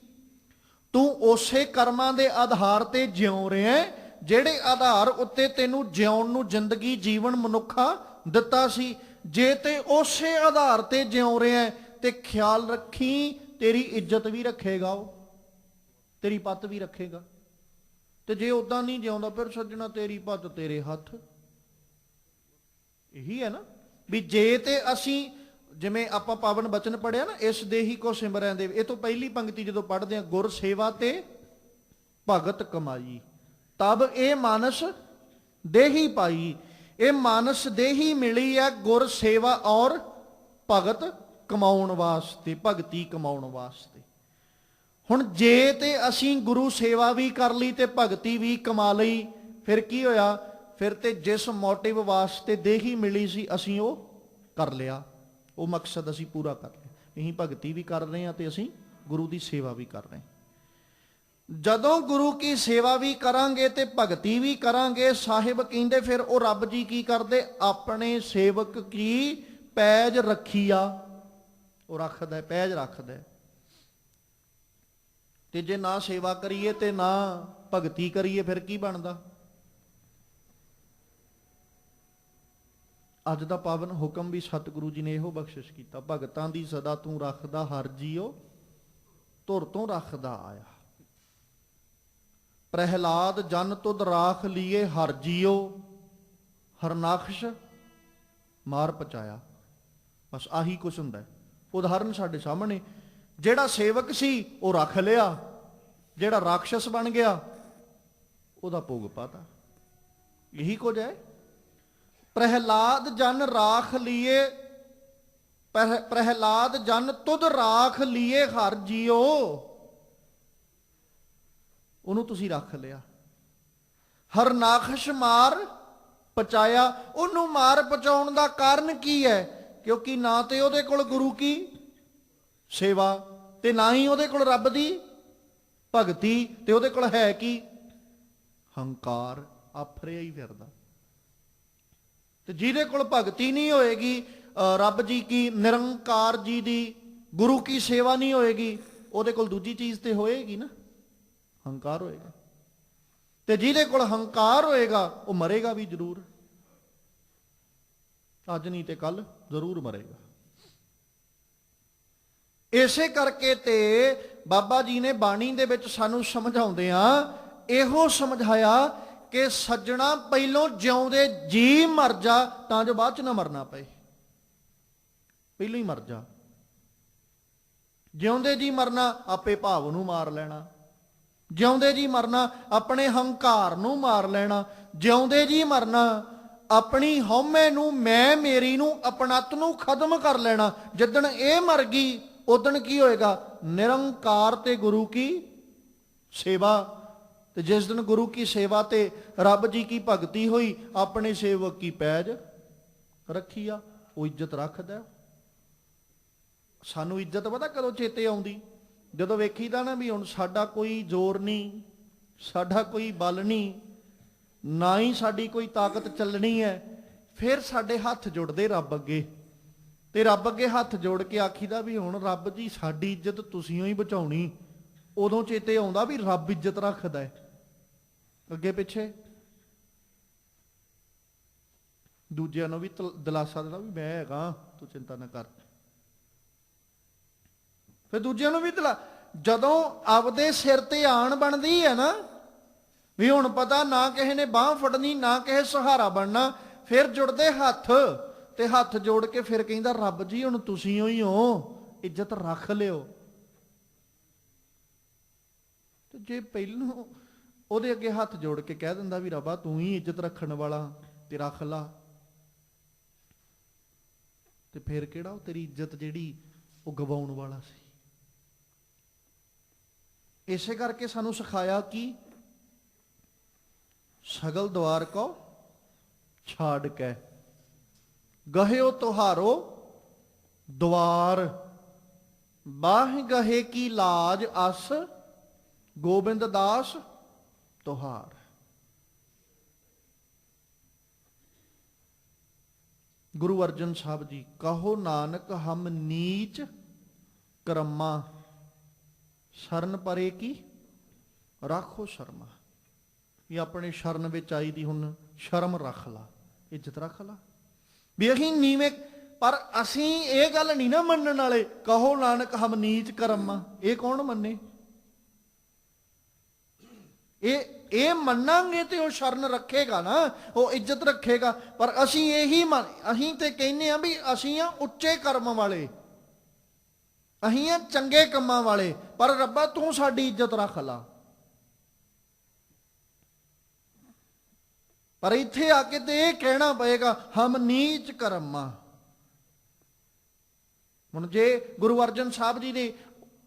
ਤੂੰ ਉਸੇ ਕਰਮਾਂ ਦੇ ਆਧਾਰ ਤੇ ਜਿਉਂ ਰਿਹਾ ਜਿਹੜੇ ਆਧਾਰ ਉੱਤੇ ਤੈਨੂੰ ਜਿਉਣ ਨੂੰ ਜ਼ਿੰਦਗੀ ਜੀਵਨ ਮਨੁੱਖਾ ਦਿੱਤਾ ਸੀ। ਜੇ ਤੇ ਉਸੇ ਆਧਾਰ ਤੇ ਜਿਉਂ ਰਿਹਾ ਤੇ ਖਿਆਲ ਰੱਖੀ ਤੇਰੀ ਇੱਜ਼ਤ ਵੀ ਰੱਖੇਗਾ, ਉਹ ਤੇਰੀ ਪੱਤ ਵੀ ਰੱਖੇਗਾ। ਤੇ ਜੇ ਉਦਾਂ ਨਹੀਂ ਜਿਉਂਦਾ ਫਿਰ ਸੱਜਣਾ ਤੇਰੀ ਪੱਤ ਤੇਰੇ ਹੱਥ। ਇਹੀ ਹੈ ਨਾ ਵੀ ਜੇ ਤੇ ਅਸੀਂ ਜਿਵੇਂ ਆਪਾਂ ਪਾਵਨ ਬਚਨ ਪੜਿਆ ਨਾ, ਇਸ ਦੇਹੀ ਕੋ ਸਿਮਰੈਂ ਦੇ, ਇਹ ਤੋਂ ਪਹਿਲੀ ਪੰਕਤੀ ਜਦੋਂ ਪੜ੍ਹਦੇ ਆ, ਗੁਰ ਸੇਵਾ ਤੇ ਭਗਤ ਕਮਾਈ, ਤਬ ਇਹ ਮਾਨਸ ਦੇਹੀ ਪਾਈ। ਇਹ ਮਾਨਸ ਦੇਹੀ ਮਿਲੀ ਹੈ ਗੁਰ ਸੇਵਾ ਔਰ ਭਗਤ ਕਮਾਉਣ ਵਾਸਤੇ, ਭਗਤੀ ਕਮਾਉਣ ਵਾਸਤੇ। ਹੁਣ ਜੇ ਤੇ ਅਸੀਂ ਗੁਰੂ ਸੇਵਾ ਵੀ ਕਰ ਲਈ ਤੇ ਭਗਤੀ ਵੀ ਕਮਾ ਲਈ, ਫਿਰ ਕੀ ਹੋਇਆ? ਫਿਰ ਤੇ ਜਿਸ ਮੋਟਿਵ ਵਾਸਤੇ ਦੇਹੀ ਮਿਲੀ ਸੀ ਅਸੀਂ ਉਹ ਕਰ ਲਿਆ, ਉਹ ਮਕਸਦ ਅਸੀਂ ਪੂਰਾ ਕਰ ਲਿਆ। ਅਸੀਂ ਭਗਤੀ ਵੀ ਕਰ ਰਹੇ ਹਾਂ ਤੇ ਅਸੀਂ ਗੁਰੂ ਦੀ ਸੇਵਾ ਵੀ ਕਰ ਰਹੇ ਹਾਂ। ਜਦੋਂ ਗੁਰੂ ਕੀ ਸੇਵਾ ਵੀ ਕਰਾਂਗੇ ਤੇ ਭਗਤੀ ਵੀ ਕਰਾਂਗੇ, ਸਾਹਿਬ ਕਹਿੰਦੇ ਫਿਰ ਉਹ ਰੱਬ ਜੀ ਕੀ ਕਰਦੇ? ਆਪਣੇ ਸੇਵਕ ਕੀ ਪੈਜ ਰੱਖੀਆ, ਉਹ ਰੱਖਦਾ, ਪੈਜ ਰੱਖਦਾ। ਤੇ ਜੇ ਨਾ ਸੇਵਾ ਕਰੀਏ ਤੇ ਨਾ ਭਗਤੀ ਕਰੀਏ ਫਿਰ ਕੀ ਬਣਦਾ? ਅੱਜ ਦਾ ਪਾਵਨ ਹੁਕਮ ਵੀ ਸਤਿਗੁਰੂ ਜੀ ਨੇ ਇਹੋ ਬਖਸ਼ਿਸ਼ ਕੀਤਾ, ਭਗਤਾਂ ਦੀ ਸਦਾ ਤੂੰ ਰੱਖਦਾ ਹਰ ਜੀਓ, ਧੁਰ ਤੋਂ ਰੱਖਦਾ ਆਇਆ। ਪ੍ਰਹਿਲਾਦ ਜਨ ਤੁਧ ਰਾਖ ਲੀਏ ਹਰ ਜੀਓ, ਹਰਨਾਖਸ਼ ਮਾਰ ਪਚਾਇਆ। ਬਸ ਆਹੀ ਕੁਛ ਹੁੰਦਾ ਹੈ। ਉਦਾਹਰਨ ਸਾਡੇ ਸਾਹਮਣੇ, ਜਿਹੜਾ ਸੇਵਕ ਸੀ ਉਹ ਰੱਖ ਲਿਆ, ਜਿਹੜਾ ਰਾਖਸ਼ ਬਣ ਗਿਆ ਉਹਦਾ ਭੋਗ ਪਾਤਾ। ਇਹੀ ਕੁਝ ਹੈ। ਪ੍ਰਹਿਲਾਦ ਜਨ ਰਾਖ ਲੀਏ, ਪ੍ਰਹਿਲਾਦ ਜਨ ਤੁਧ ਰਾਖ ਲੀਏ ਹਰ ਜੀਓ, ਉਹਨੂੰ ਤੁਸੀਂ ਰੱਖ ਲਿਆ। ਹਰਨਾਖਸ਼ ਮਾਰ ਪਚਾਇਆ, ਉਹਨੂੰ ਮਾਰ ਪਚਾਉਣ ਦਾ ਕਾਰਨ ਕੀ ਹੈ? ਕਿਉਂਕਿ ਨਾ ਤੇ ਉਹਦੇ ਕੋਲ ਗੁਰੂ ਕੀ ਸੇਵਾ ਤੇ ਨਾ ਹੀ ਉਹਦੇ ਕੋਲ ਰੱਬ ਦੀ ਭਗਤੀ, ਤੇ ਉਹਦੇ ਕੋਲ ਹੈ ਕੀ? ਹੰਕਾਰ, ਆਫਰਿਆ ਹੀ ਫਿਰਦਾ। ਤੇ ਜਿਹਦੇ ਕੋਲ ਭਗਤੀ ਨਹੀਂ ਹੋਏਗੀ, ਰੱਬ ਜੀ ਕੀ, ਨਿਰੰਕਾਰ ਜੀ ਦੀ, ਗੁਰੂ ਕੀ ਸੇਵਾ ਨਹੀਂ ਹੋਏਗੀ, ਉਹਦੇ ਕੋਲ ਦੂਜੀ ਚੀਜ਼ ਤੇ ਹੋਏਗੀ ਨਾ, ਹੰਕਾਰ ਹੋਏਗਾ। ਤੇ ਜਿਹਦੇ ਕੋਲ ਹੰਕਾਰ ਹੋਏਗਾ ਉਹ ਮਰੇਗਾ ਵੀ ਜ਼ਰੂਰ, ਅੱਜ ਨਹੀਂ ਤੇ ਕੱਲ ਜ਼ਰੂਰ ਮਰੇਗਾ। ਇਸੇ ਕਰਕੇ ਤੇ ਬਾਬਾ ਜੀ ਨੇ ਬਾਣੀ ਦੇ ਵਿੱਚ ਸਾਨੂੰ ਸਮਝਾਉਂਦਿਆਂ ਇਹੋ ਸਮਝਾਇਆ ਕਿ ਸੱਜਣਾ ਪਹਿਲੋਂ ਜਿਉਂਦੇ ਜੀ ਮਰ ਜਾ, ਤਾਂ ਜੋ ਬਾਅਦ ਚ ਨਾ ਮਰਨਾ ਪਏ। ਪਹਿਲੋਂ ਹੀ ਮਰ ਜਾ। ਜਿਉਂਦੇ ਜੀ ਮਰਨਾ, ਆਪੇ ਭਾਵ ਨੂੰ ਮਾਰ ਲੈਣਾ। ਜਿਉਂਦੇ ਜੀ ਮਰਨਾ, ਆਪਣੇ ਹੰਕਾਰ ਨੂੰ ਮਾਰ ਲੈਣਾ। ਜਿਉਂਦੇ ਜੀ ਮਰਨਾ, ਆਪਣੀ ਹਉਮੈ ਨੂੰ, ਮੈਂ ਮੇਰੀ ਨੂੰ, ਆਪਣਤ ਨੂੰ ਖਤਮ ਕਰ ਲੈਣਾ। ਜਿੱਦਣ ਇਹ ਮਰ ਗਈ ਉਦਣ ਕੀ ਹੋਏਗਾ? ਨਿਰੰਕਾਰ ਤੇ ਗੁਰੂ ਕੀ ਸੇਵਾ। ਤੇ ਜਿਸ ਦਿਨ ਗੁਰੂ ਕੀ ਸੇਵਾ ਤੇ ਰੱਬ ਜੀ ਕੀ ਭਗਤੀ ਹੋਈ, ਆਪਣੇ ਸੇਵਕ ਕੀ ਪੈਜ ਰੱਖੀ ਆ, ਉਹ ਇੱਜ਼ਤ ਰੱਖਦਾ। ਸਾਨੂੰ ਇੱਜ਼ਤ ਪਤਾ ਕਦੋਂ ਚੇਤੇ ਆਉਂਦੀ? ਜਦੋਂ ਵੇਖੀਦਾ ਨਾ ਵੀ ਹੁਣ ਸਾਡਾ ਕੋਈ ਜ਼ੋਰ ਨਹੀਂ, ਸਾਡਾ ਕੋਈ ਬਲ ਨਹੀਂ, ਨਾ ਹੀ ਸਾਡੀ ਕੋਈ ਤਾਕਤ ਚੱਲਣੀ ਹੈ, ਫਿਰ ਸਾਡੇ ਹੱਥ ਜੁੜਦੇ ਰੱਬ ਅੱਗੇ। ਤੇ ਰੱਬ ਅੱਗੇ ਹੱਥ ਜੋੜ ਕੇ ਆਖੀਦਾ ਵੀ ਹੁਣ ਰੱਬ ਜੀ ਸਾਡੀ ਇੱਜ਼ਤ ਤੁਸੀਂ ਹੀ ਬਚਾਉਣੀ। ਉਦੋਂ ਚੇਤੇ ਆਉਂਦਾ ਵੀ ਰੱਬ ਇੱਜ਼ਤ ਰੱਖਦਾ ਹੈ ਅੱਗੇ ਪਿੱਛੇ। ਦੂਜਿਆਂ ਨੂੰ ਵੀ ਦਿਲਾਸਾ ਦੇਣਾ ਵੀ ਮੈਂ ਹੈਗਾ, ਤੂੰ ਚਿੰਤਾ ਨਾ ਕਰ। ਫਿਰ ਦੂਜਿਆਂ ਨੂੰ ਵੀ ਜਦੋਂ ਆਪਦੇ ਸਿਰ ਤੇ ਆਣ ਬਣਦੀ ਹੈ ਨਾ, ਵੀ ਹੁਣ ਪਤਾ ਨਾ ਕਿਸੇ ਨੇ ਬਾਹ ਫੜਨੀ, ਨਾ ਕਿਸੇ ਸਹਾਰਾ ਬਣਨਾ, ਫਿਰ ਜੁੜਦੇ ਹੱਥ। ਤੇ ਹੱਥ ਜੋੜ ਕੇ ਫਿਰ ਕਹਿੰਦਾ ਰੱਬ ਜੀ ਹੁਣ ਤੁਸੀਂ ਹੀ ਹੋ, ਇੱਜ਼ਤ ਰੱਖ ਲਿਓ। ਤੇ ਜੇ ਪਹਿਲੋਂ ਉਹਦੇ ਅੱਗੇ ਹੱਥ ਜੋੜ ਕੇ ਕਹਿ ਦਿੰਦਾ ਵੀ ਰੱਬਾ ਤੂੰ ਹੀ ਇੱਜ਼ਤ ਰੱਖਣ ਵਾਲਾ ਤੇ ਰੱਖ ਲਾ, ਤੇ ਫਿਰ ਕਿਹੜਾ ਉਹ ਤੇਰੀ ਇੱਜ਼ਤ ਜਿਹੜੀ ਉਹ ਗਵਾਉਣ ਵਾਲਾ ਸੀ। ਇਸੇ ਕਰਕੇ ਸਾਨੂੰ ਸਿਖਾਇਆ ਕਿ ਸਗਲ ਦੁਆਰ ਕੋ ਛਾੜ ਕੇ ਗਹਿਓ ਤੁਹਾਰੋ ਦੁਆਰ, ਬਾਹ ਗਹੇ ਕੀ ਲਾਜ ਅਸ ਗੋਬਿੰਦ ਦਾਸ ਤੁਹਾਰ। ਗੁਰੂ ਅਰਜਨ ਸਾਹਿਬ ਜੀ ਕਹੋ ਨਾਨਕ ਹਮ ਨੀਚ ਕਰਮਾ, ਸ਼ਰਨ ਪਰੇ ਕੀ ਰੱਖੋ ਸ਼ਰਮਾ। ਇਹ ਆਪਣੇ ਸ਼ਰਨ ਵਿੱਚ ਆਈ ਦੀ ਹੁਣ ਸ਼ਰਮ ਰੱਖ ਲਾ, ਇੱਜ਼ਤ ਰੱਖ ਲਾ। ਵੀ ਅਸੀਂ ਨੀਵੇਂ, ਪਰ ਅਸੀਂ ਇਹ ਗੱਲ ਨਹੀਂ ਨਾ ਮੰਨਣ ਵਾਲੇ, ਕਹੋ ਨਾਨਕ ਹਮ ਨੀਚ ਕਰਮਾ। ਇਹ ਕੌਣ ਮੰਨੇ? ਇਹ ਮੰਨਾਂਗੇ ਤੇ ਉਹ ਸ਼ਰਨ ਰੱਖੇਗਾ ਨਾ, ਉਹ ਇੱਜ਼ਤ ਰੱਖੇਗਾ। ਪਰ ਅਸੀਂ ਅਸੀਂ ਤੇ ਕਹਿੰਦੇ ਆ ਵੀ ਅਸੀਂ ਆ ਉੱਚੇ ਕਰਮ ਵਾਲੇ, ਅਸੀਂ ਆ ਚੰਗੇ ਕੰਮਾਂ ਵਾਲੇ, ਪਰ ਰੱਬਾ ਤੂੰ ਸਾਡੀ ਇੱਜ਼ਤ ਰੱਖ ਲਾ। ਪਰ ਇੱਥੇ ਆ ਕੇ ਤੇ ਇਹ ਕਹਿਣਾ ਪਏਗਾ ਹਮ ਨੀਚ ਕਰਮਾ। ਹੁਣ ਜੇ ਗੁਰੂ ਅਰਜਨ ਸਾਹਿਬ ਜੀ ਨੇ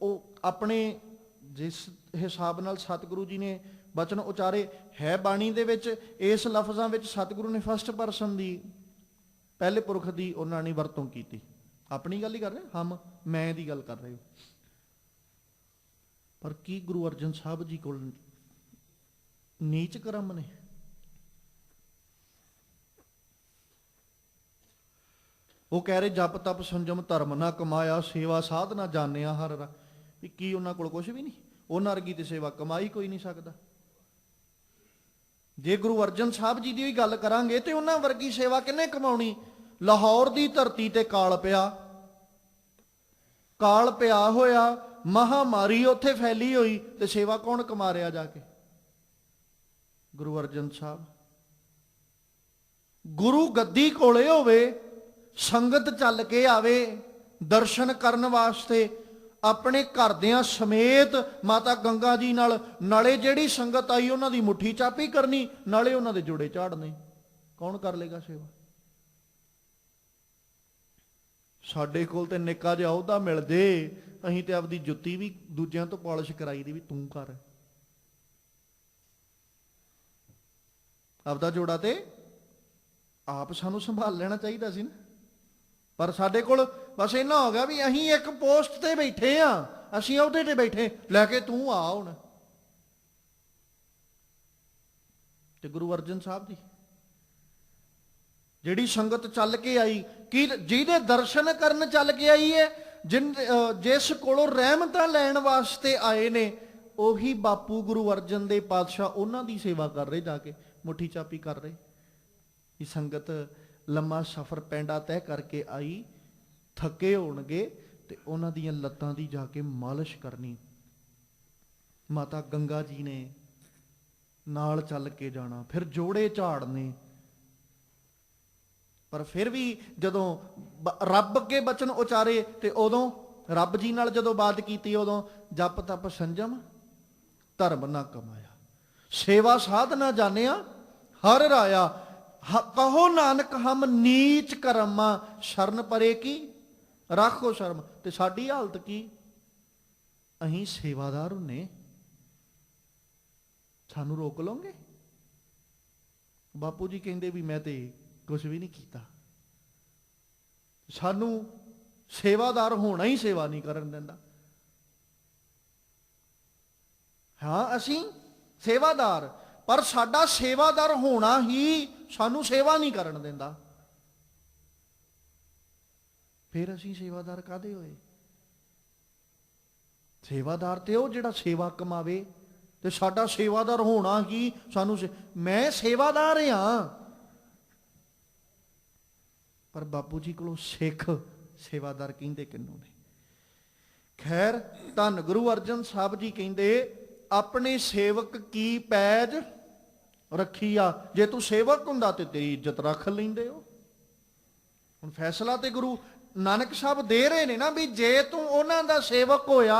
ਉਹ ਆਪਣੇ ਜਿਸ ਹਿਸਾਬ ਨਾਲ ਸਤਿਗੁਰੂ ਜੀ ਨੇ ਬਚਨ ਉਚਾਰੇ ਹੈ ਬਾਣੀ ਦੇ ਵਿੱਚ, ਇਸ ਲਫ਼ਜ਼ਾਂ ਵਿੱਚ ਸਤਿਗੁਰੂ ਨੇ ਫਸਟ ਪਰਸਨ ਦੀ, ਪਹਿਲੇ ਪੁਰਖ ਦੀ ਉਹਨਾਂ ਨੇ ਵਰਤੋਂ ਕੀਤੀ। ਆਪਣੀ ਗੱਲ ਹੀ ਕਰ ਰਹੇ, ਹਮ ਮੈਂ ਦੀ ਗੱਲ ਕਰ ਰਹੇ ਹੋ। ਪਰ ਕੀ ਗੁਰੂ ਅਰਜਨ ਸਾਹਿਬ ਜੀ ਕੋਲ ਨੀਚ ਕਰਮ ਨੇ? ਉਹ ਕਹਿ ਰਹੇ ਜਪ ਤਪ ਸੰਜਮ ਧਰਮ ਨਾ ਕਮਾਇਆ, ਸੇਵਾ ਸਾਧ ਨਾ ਜਾਣਿਆ ਹਰ ਰਾ। ਵੀ ਕੀ ਉਹਨਾਂ ਕੋਲ ਕੁਝ ਵੀ ਨਹੀਂ? ਉਹਨਾਂ ਵਰਗੀ ਤੇ ਸੇਵਾ ਕਮਾਈ ਕੋਈ ਨਹੀਂ ਸਕਦਾ। ਜੇ ਗੁਰੂ ਅਰਜਨ ਸਾਹਿਬ ਜੀ ਦੀ ਵੀ ਗੱਲ ਕਰਾਂਗੇ ਤੇ ਉਹਨਾਂ ਵਰਗੀ ਸੇਵਾ ਕਿਹਨੇ ਕਮਾਉਣੀ? ਲਾਹੌਰ ਦੀ ਧਰਤੀ ਤੇ ਕਾਲ ਪਿਆ ਹੋਇਆ, ਮਹਾਮਾਰੀ ਉੱਥੇ ਫੈਲੀ ਹੋਈ, ਤੇ ਸੇਵਾ ਕੌਣ ਕਮਾ ਰਿਹਾ ਜਾ ਕੇ? ਗੁਰੂ ਅਰਜਨ ਸਾਹਿਬ। ਗੁਰੂ ਗੱਦੀ ਕੋਲੇ ਹੋਵੇ, ਸੰਗਤ ਚੱਲ ਕੇ ਆਵੇ ਦਰਸ਼ਨ ਕਰਨ ਵਾਸਤੇ, ਆਪਣੇ ਘਰਦਿਆਂ ਸਮੇਤ ਮਾਤਾ ਗੰਗਾ ਜੀ ਨਾਲ, ਨਾਲੇ ਜਿਹੜੀ ਸੰਗਤ ਆਈ ਉਹਨਾਂ ਦੀ ਮੁੱਠੀ ਚਾਪੀ ਕਰਨੀ, ਨਾਲੇ ਉਹਨਾਂ ਦੇ ਜੋੜੇ ਝਾੜਨੇ। ਕੌਣ ਕਰ ਲੇਗਾ ਸੇਵਾ? ਸਾਡੇ ਕੋਲ ਤੇ ਨਿੱਕਾ ਜਿਹਾ ਅਹੁਦਾ ਮਿਲ ਜੇ, ਅਸੀਂ ਤੇ ਆਪਦੀ ਜੁੱਤੀ ਵੀ ਦੂਜਿਆਂ ਤੋਂ ਪਾਲਿਸ਼ ਕਰਾਈ ਦੀ ਵੀ ਤੂੰ ਕਰ। ਆਪਦਾ ਜੋੜਾ ਤੇ ਆਪ ਸਾਨੂੰ ਸੰਭਾਲ ਲੈਣਾ ਚਾਹੀਦਾ ਸੀ ਨਾ। ਪਰ ਸਾਡੇ ਕੋਲ ਬਸ ਇੰਨਾ ਹੋ ਗਿਆ ਵੀ ਅਸੀਂ ਇੱਕ ਪੋਸਟ ਤੇ ਬੈਠੇ ਆ, ਅਸੀਂ ਉਹਦੇ ਤੇ ਬੈਠੇ, ਲੈ ਕੇ ਤੂੰ ਆ ਹੁਣ। ਤੇ ਗੁਰੂ ਅਰਜਨ ਸਾਹਿਬ ਦੀ ਜਿਹੜੀ ਸੰਗਤ ਚੱਲ ਕੇ ਆਈ, ਕਿ ਜਿਹਦੇ ਦਰਸ਼ਨ ਕਰਨ ਚੱਲ ਕੇ ਆਈ ਹੈ, ਜਿਸ ਕੋਲੋਂ ਰਹਿਮਤਾਂ ਲੈਣ ਵਾਸਤੇ ਆਏ ਨੇ, ਉਹੀ ਬਾਪੂ ਗੁਰੂ ਅਰਜਨ ਦੇ ਪਾਤਸ਼ਾਹ ਉਹਨਾਂ ਦੀ ਸੇਵਾ ਕਰ ਰਹੇ, ਜਾ ਕੇ ਮੁੱਠੀ ਚਾਪੀ ਕਰ ਰਹੇ। ਇਹ ਸੰਗਤ ਲੰਮਾ ਸਫ਼ਰ ਪੈਂਡਾ ਤੈਅ ਕਰਕੇ ਆਈ, ਥੱਕੇ ਹੋਣਗੇ ਤੇ ਉਹਨਾਂ ਦੀਆਂ ਲੱਤਾਂ ਦੀ ਜਾ ਕੇ ਮਾਲਿਸ਼ ਕਰਨੀ। ਮਾਤਾ ਗੰਗਾ ਜੀ ਨੇ ਨਾਲ ਚੱਲ ਕੇ ਜਾਣਾ, ਫਿਰ ਜੋੜੇ ਝਾੜਨੇ। ਪਰ ਫਿਰ ਵੀ ਜਦੋਂ ਰੱਬ ਅੱਗੇ ਬਚਨ ਉਚਾਰੇ ਤੇ ਉਦੋਂ ਰੱਬ ਜੀ ਨਾਲ ਜਦੋਂ ਬਾਤ ਕੀਤੀ, ਉਦੋਂ ਜਪ ਤਪ ਸੰਜਮ ਧਰਮ ਨਾ ਕਮਾਇਆ, ਸੇਵਾ ਸਾਧ ਨਾ ਜਾਣਿਆ ਹਰ ਰਾਇਆ। ਕਹੋ ਨਾਨਕ ਹਮ ਨੀਚ ਕਰਮਾ, ਸ਼ਰਨ ਪਰੇ ਕੀ ਰੱਖੋ ਸ਼ਰਮ। ਤੇ ਸਾਡੀ ਹਾਲਤ ਕੀ? ਅਸੀਂ ਸੇਵਾਦਾਰ ਹੁੰਨੇ, ਸਾਨੂੰ ਰੋਕ ਲਓਗੇ? ਬਾਪੂ ਜੀ ਕਹਿੰਦੇ ਵੀ ਮੈਂ ਤੇ ਕੁਝ ਵੀ ਨਹੀਂ ਕੀਤਾ। ਸਾਨੂੰ ਸੇਵਾਦਾਰ ਹੋਣਾ ਹੀ ਸੇਵਾ ਨਹੀਂ ਕਰਨ ਦਿੰਦਾ। ਹਾਂ ਅਸੀਂ ਸੇਵਾਦਾਰ, ਪਰ ਸਾਡਾ ਸੇਵਾਦਾਰ ਹੋਣਾ ਹੀ ਸਾਨੂੰ ਸੇਵਾ ਨਹੀਂ ਕਰਨ ਦਿੰਦਾ। ਫਿਰ ਅਸੀਂ ਸੇਵਾਦਾਰ ਕਾਹਦੇ ਹੋਏ? ਸੇਵਾਦਾਰ ਤੇ ਉਹ ਜਿਹੜਾ ਸੇਵਾ ਕਮਾਵੇ, ਤੇ ਸਾਡਾ ਸੇਵਾਦਾਰ ਹੋਣਾ ਹੀ ਸਾਨੂੰ ਮੈਂ ਸੇਵਾਦਾਰ ਹਾਂ। ਪਰ ਬਾਪੂ ਜੀ ਕੋਲੋਂ ਸਿੱਖ ਸੇਵਾਦਾਰ ਕਹਿੰਦੇ ਕਿਹਨੂੰ ਨੇ? ਖੈਰ, ਧੰਨ ਗੁਰੂ ਅਰਜਨ ਸਾਹਿਬ ਜੀ ਕਹਿੰਦੇ ਆਪਣੇ ਸੇਵਕ ਕੀ ਪੈਜ ਰੱਖੀ ਆ। ਜੇ ਤੂੰ ਸੇਵਕ ਹੁੰਦਾ ਤੇ ਤੇਰੀ ਇੱਜ਼ਤ ਰੱਖ ਲੈਂਦੇ ਹੋ। ਹੁਣ ਫੈਸਲਾ ਤੇ ਗੁਰੂ ਨਾਨਕ ਸਾਹਿਬ ਦੇ ਰਹੇ ਨੇ ਨਾ, ਵੀ ਜੇ ਤੂੰ ਉਹਨਾਂ ਦਾ ਸੇਵਕ ਹੋਇਆ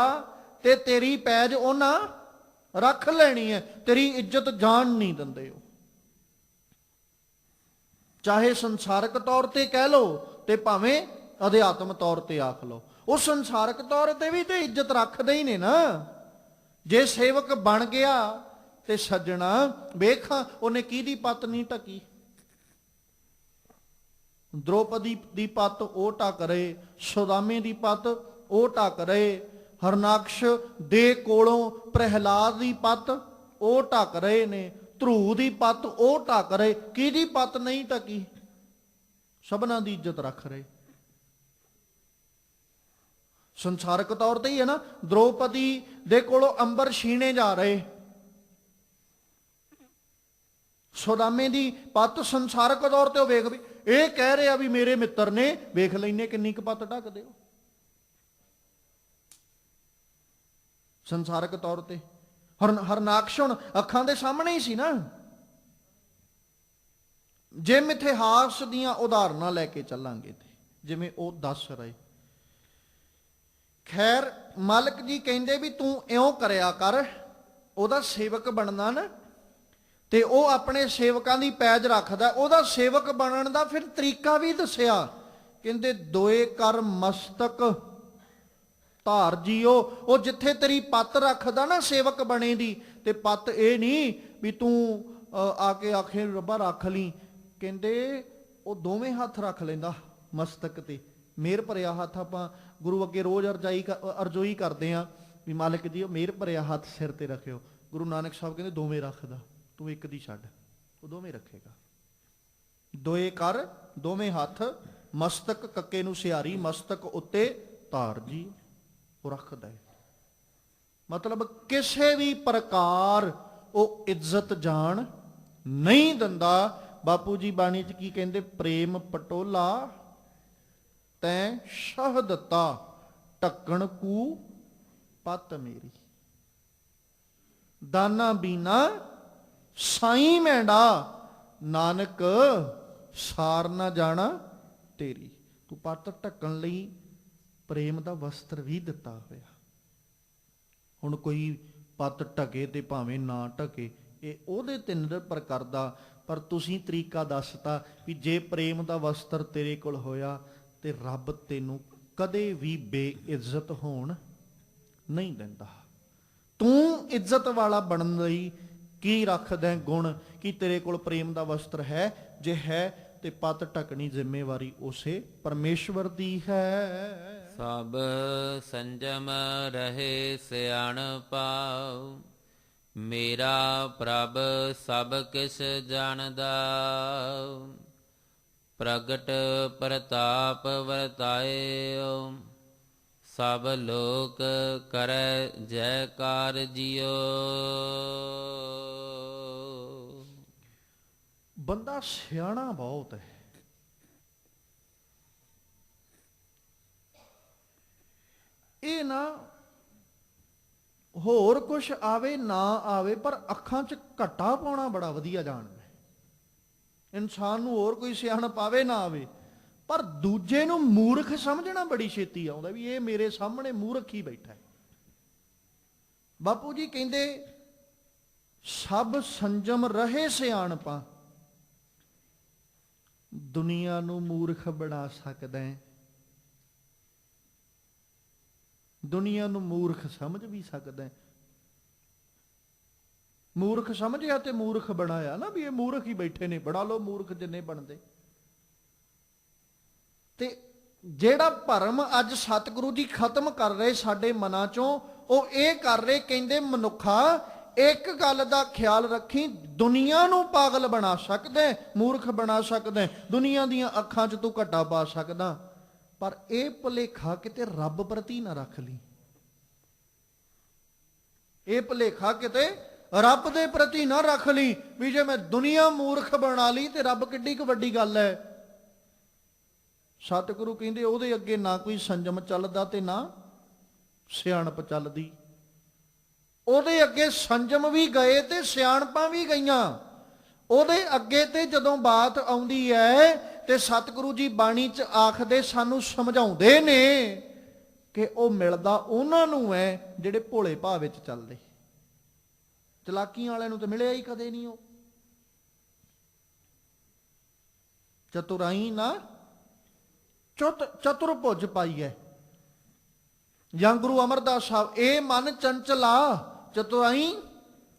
ਤੇ ਤੇਰੀ ਪੈਜ ਉਹਨਾਂ ਰੱਖ ਲੈਣੀ ਹੈ, ਤੇਰੀ ਇੱਜ਼ਤ ਜਾਣ ਨਹੀਂ ਦਿੰਦੇ ਹੋ। ਚਾਹੇ ਸੰਸਾਰਕ ਤੌਰ ਤੇ ਕਹਿ ਲੋ ਤੇ ਭਾਵੇਂ ਅਧਿਆਤਮ ਤੌਰ ਤੇ ਆਖ ਲੋ, ਉਹ ਸੰਸਾਰਕ ਤੌਰ ਤੇ ਵੀ ਤੇ ਇੱਜ਼ਤ ਰੱਖਦੇ ਹੀ ਨੇ ਨਾ। ਜੇ ਸੇਵਕ ਬਣ ਗਿਆ ਤੇ ਸੱਜਣਾ ਵੇਖਾਂ ਉਹਨੇ ਕਿਹਦੀ ਪੱਤ ਨਹੀਂ ਢਕੀ। ਦ੍ਰੋਪਦੀ ਦੀ ਪੱਤ ਉਹ ਢੱਕ ਰਹੇ, ਸੁਦਾਮੇ ਦੀ ਪੱਤ ਉਹ ਢੱਕ ਰਹੇ, ਹਰਨਾਕਸ਼ ਦੇ ਕੋਲੋਂ ਪ੍ਰਹਿਲਾਦ ਦੀ ਪੱਤ ਉਹ ਢੱਕ ਰਹੇ ਨੇ, ਧਰੂ ਦੀ ਪੱਤ ਉਹ ਢੱਕ ਰਹੇ। ਕਿਹਦੀ ਪੱਤ ਨਹੀਂ ਢਕੀ? ਸਭਨਾਂ ਦੀ ਇੱਜ਼ਤ ਰੱਖ ਰਹੇ। ਸੰਸਾਰਕ ਤੌਰ ਤੇ ਹੀ ਹੈ ਨਾ। ਦ੍ਰੋਪਦੀ ਦੇ ਕੋਲੋਂ ਅੰਬਰ ਛੀਣੇ ਜਾ ਰਹੇ, ਸੁਦਾਮੇ ਦੀ ਪੱਤ ਸੰਸਾਰਕ ਤੌਰ ਤੇ ਉਹ ਵੇਖ ਵੀ ਇਹ ਕਹਿ ਰਿਹਾ ਵੀ ਮੇਰੇ ਮਿੱਤਰ ਨੇ, ਵੇਖ ਲੈਨੇ ਕਿੰਨੀ ਕੁ ਪੱਤ ਢੱਕਦੇ ਹੋ ਸੰਸਾਰਕ ਤੌਰ ਤੇ। ਹਰਨਾਕਸ਼ ਹੁਣ ਅੱਖਾਂ ਦੇ ਸਾਹਮਣੇ ਹੀ ਸੀ ਨਾ। ਜੇ ਮਿਥਿਹਾਸ ਦੀਆਂ ਉਦਾਹਰਨਾਂ ਲੈ ਕੇ ਚੱਲਾਂਗੇ ਤੇ ਜਿਵੇਂ ਉਹ ਦੱਸ ਰਹੇ, ਖੈਰ ਮਾਲਕ ਜੀ ਕਹਿੰਦੇ ਵੀ ਤੂੰ ਇਉਂ ਕਰਿਆ ਕਰ, ਉਹਦਾ ਸੇਵਕ ਬਣਨਾ ਨਾ, ਤੇ ਉਹ ਆਪਣੇ ਸੇਵਕਾਂ ਦੀ ਪੈਜ ਰੱਖਦਾ। ਉਹਦਾ ਸੇਵਕ ਬਣਨ ਦਾ ਫਿਰ ਤਰੀਕਾ ਵੀ ਦੱਸਿਆ, ਕਹਿੰਦੇ ਦੋਏ ਕਰ ਮਸਤਕ ਧਾਰ ਜੀਓ। ਉਹ ਜਿੱਥੇ ਤੇਰੀ ਪੱਤ ਰੱਖਦਾ ਨਾ ਸੇਵਕ ਬਣੇ ਦੀ, ਤੇ ਪੱਤ ਇਹ ਨਹੀਂ ਵੀ ਤੂੰ ਆ ਕੇ ਆਖੇ ਰੱਬਾ ਰੱਖ ਲਈ, ਕਹਿੰਦੇ ਉਹ ਦੋਵੇਂ ਹੱਥ ਰੱਖ ਲੈਂਦਾ ਮਸਤਕ ਤੇ। ਮਿਹਰ ਭਰਿਆ ਹੱਥ ਆਪਾਂ ਗੁਰੂ ਅੱਗੇ ਰੋਜ਼ ਅਰਜ਼ੋਈ ਕਰਦੇ ਆ ਵੀ ਮਾਲਕ ਜੀ ਉਹ ਮਿਹਰ ਭਰਿਆ ਹੱਥ ਸਿਰ ਤੇ ਰੱਖਿਓ। ਗੁਰੂ ਨਾਨਕ ਸਾਹਿਬ ਕਹਿੰਦੇ ਦੋਵੇਂ ਰੱਖਦਾ, ਤੂੰ ਇੱਕ ਦੀ ਛੱਡ, ਉਹ ਦੋਵੇਂ ਰੱਖੇਗਾ। ਦੋਏ ਕਰ ਦੋਵੇਂ ਹੱਥ ਮਸਤਕ, ਕੱਕੇ ਨੂੰ ਸਿਹਾਰੀ, ਮਸਤਕ ਉੱਤੇ ਧਾਰ ਜੀ, ਉਹ ਰੱਖਦਾ ਹੈ। ਮਤਲਬ ਕਿਸੇ ਵੀ ਪ੍ਰਕਾਰ ਉਹ ਇੱਜ਼ਤ ਜਾਣ ਨਹੀਂ ਦਿੰਦਾ। ਬਾਪੂ ਜੀ ਬਾਣੀ 'ਚ ਕੀ ਕਹਿੰਦੇ, ਪ੍ਰੇਮ ਪਟੋਲਾ ਤੈਂ ਸ਼ਹਦਤਾ ਢੱਕਣ ਕੂ ਪਤ ਮੇਰੀ। ਦਾਨਾ ਬੀਨਾ ਸਾਈਂ ਮੈਂਡਾ, ਨਾਨਕ ਸਾਰ ਨਾ ਜਾਣਾ ਤੇਰੀ। ਤੂੰ ਪੱਤ ਢੱਕਣ ਲਈ ਪ੍ਰੇਮ ਦਾ ਵਸਤਰ ਵੀ ਦਿੱਤਾ ਹੋਇਆ। ਹੁਣ ਕੋਈ ਪੱਤ ਢਕੇ ਤੇ ਭਾਵੇਂ ਨਾ ਢਕੇ, ਇਹ ਉਹਦੇ ਤੇ ਨਿਰਭਰ ਕਰਦਾ, ਪਰ ਤੁਸੀਂ ਤਰੀਕਾ ਦੱਸਤਾ ਵੀ ਜੇ ਪ੍ਰੇਮ ਦਾ ਵਸਤਰ ਤੇਰੇ ਕੋਲ ਹੋਇਆ ਤੇ ਰੱਬ ਤੈਨੂੰ ਕਦੇ ਵੀ ਬੇਇੱਜ਼ਤ ਹੋਣ ਨਹੀਂ ਦਿੰਦਾ। ਤੂੰ ਇੱਜ਼ਤ ਵਾਲਾ ਬਣਨ ਲਈ ਕੀ ਰੱਖਦਾ ਗੁਣ, ਕਿ ਤੇਰੇ ਕੋਲ ਪ੍ਰੇਮ ਦਾ ਵਸਤਰ ਹੈ? ਜੇ ਹੈ ਤੇ ਪੱਤ ਢਕਣੀ ਜ਼ਿੰਮੇਵਾਰੀ ਉਸੇ ਪਰਮੇਸ਼ਵਰ ਦੀ ਹੈ। ਸਭ ਸੰਜਮ ਰਹੇ ਸਿਆਣਪਾ, ਮੇਰਾ ਪ੍ਰਭ ਸਭ ਕਿਛ ਜਾਣਦਾ। ਪ੍ਰਗਟ ਪ੍ਰਤਾਪ ਵਰਤਾਇਓ, ਸਭ ਲੋਕ ਕਰੈ ਜੈਕਾਰ ਜਿਉ। ਬੰਦਾ ਸਿਆਣਾ ਬਹੁਤ ਹੈ। ਇਹ ਨਾ ਹੋਰ ਕੁਛ ਆਵੇ ਨਾ ਆਵੇ, ਪਰ ਅੱਖਾਂ 'ਚ ਘੱਟਾ ਪਾਉਣਾ ਬੜਾ ਵਧੀਆ ਜਾਣਦਾ। ਇਨਸਾਨ ਨੂੰ ਹੋਰ ਕੋਈ ਸਿਆਣਪ ਆਵੇ ਨਾ ਆਵੇ, ਪਰ ਦੂਜੇ ਨੂੰ ਮੂਰਖ ਸਮਝਣਾ ਬੜੀ ਛੇਤੀ ਆਉਂਦਾ ਵੀ ਇਹ ਮੇਰੇ ਸਾਹਮਣੇ ਮੂਰਖ ਹੀ ਬੈਠਾ ਹੈ। ਬਾਪੂ ਜੀ ਕਹਿੰਦੇ ਸਭ ਸੰਜਮ ਰਹੇ ਸਿਆਣਪਾਂ, ਦੁਨੀਆ ਨੂੰ ਮੂਰਖ ਬਣਾ ਸਕਦਾ ਹੈ, ਦੁਨੀਆ ਨੂੰ ਮੂਰਖ ਸਮਝ ਵੀ ਸਕਦਾ ਹੈ। ਮੂਰਖ ਸਮਝਿਆ ਤੇ ਮੂਰਖ ਬਣਾਇਆ ਨਾ, ਵੀ ਇਹ ਮੂਰਖ ਹੀ ਬੈਠੇ ਨੇ, ਬਣਾ ਲਓ ਮੂਰਖ ਜਿੰਨੇ ਬਣਦੇ। ਤੇ ਜਿਹੜਾ ਭਰਮ ਅੱਜ ਸਤਿਗੁਰੂ ਜੀ ਖਤਮ ਕਰ ਰਹੇ ਸਾਡੇ ਮਨਾਂ ਚੋਂ, ਉਹ ਇਹ ਕਰ ਰਹੇ, ਕਹਿੰਦੇ ਮਨੁੱਖਾ ਇੱਕ ਗੱਲ ਦਾ ਖਿਆਲ ਰੱਖੀ, ਦੁਨੀਆ ਨੂੰ ਪਾਗਲ ਬਣਾ ਸਕਦਾ, ਮੂਰਖ ਬਣਾ ਸਕਦਾ, ਦੁਨੀਆ ਦੀਆਂ ਅੱਖਾਂ 'ਚ ਤੂੰ ਘੱਟਾ ਪਾ ਸਕਦਾ, ਪਰ ਇਹ ਭੁਲੇਖਾ ਕਿਤੇ ਰੱਬ ਪ੍ਰਤੀ ਨਾ ਰੱਖ ਲਈ। ਇਹ ਭੁਲੇਖਾ ਕਿਤੇ ਰੱਬ ਦੇ ਪ੍ਰਤੀ ਨਾ ਰੱਖ ਲਈ ਵੀ ਜੇ ਮੈਂ ਦੁਨੀਆ ਮੂਰਖ ਬਣਾ ਲਈ ਤੇ ਰੱਬ ਕਿੱਡੀ ਕੁ ਵੱਡੀ ਗੱਲ ਹੈ। ਸਤਿਗੁਰੂ ਕਹਿੰਦੇ ਉਹਦੇ ਅੱਗੇ ਨਾ ਕੋਈ ਸੰਜਮ ਚੱਲਦਾ ਤੇ ਨਾ ਸਿਆਣਪ ਚੱਲਦੀ। ਉਹਦੇ ਅੱਗੇ ਸੰਜਮ ਵੀ ਗਏ ਤੇ ਸਿਆਣਪਾਂ ਵੀ ਗਈਆਂ। ਉਹਦੇ ਅੱਗੇ ਤੇ ਜਦੋਂ ਬਾਤ ਆਉਂਦੀ ਹੈ ਤੇ ਸਤਿਗੁਰੂ ਜੀ ਬਾਣੀ 'ਚ ਆਖਦੇ, ਸਾਨੂੰ ਸਮਝਾਉਂਦੇ ਨੇ ਕਿ ਉਹ ਮਿਲਦਾ ਉਹਨਾਂ ਨੂੰ ਹੈ ਜਿਹੜੇ ਭੋਲੇ ਭਾਅ ਵਿੱਚ ਚੱਲਦੇ। ਚਲਾਕੀਆਂ ਵਾਲਿਆਂ ਨੂੰ ਤਾਂ ਮਿਲਿਆ ਹੀ ਕਦੇ ਨਹੀਂ। ਉਹ ਚਤੁਰਾਈ ਨਾ ਚਤੁਰ ਭੁਜ ਪਾਈ ਹੈ। ਜਾਂ ਗੁਰੂ ਅਮਰਦਾਸ ਸਾਹਿਬ, ਇਹ ਮਨ ਚੰਚਲਾ ਚਤੁਰਾਈ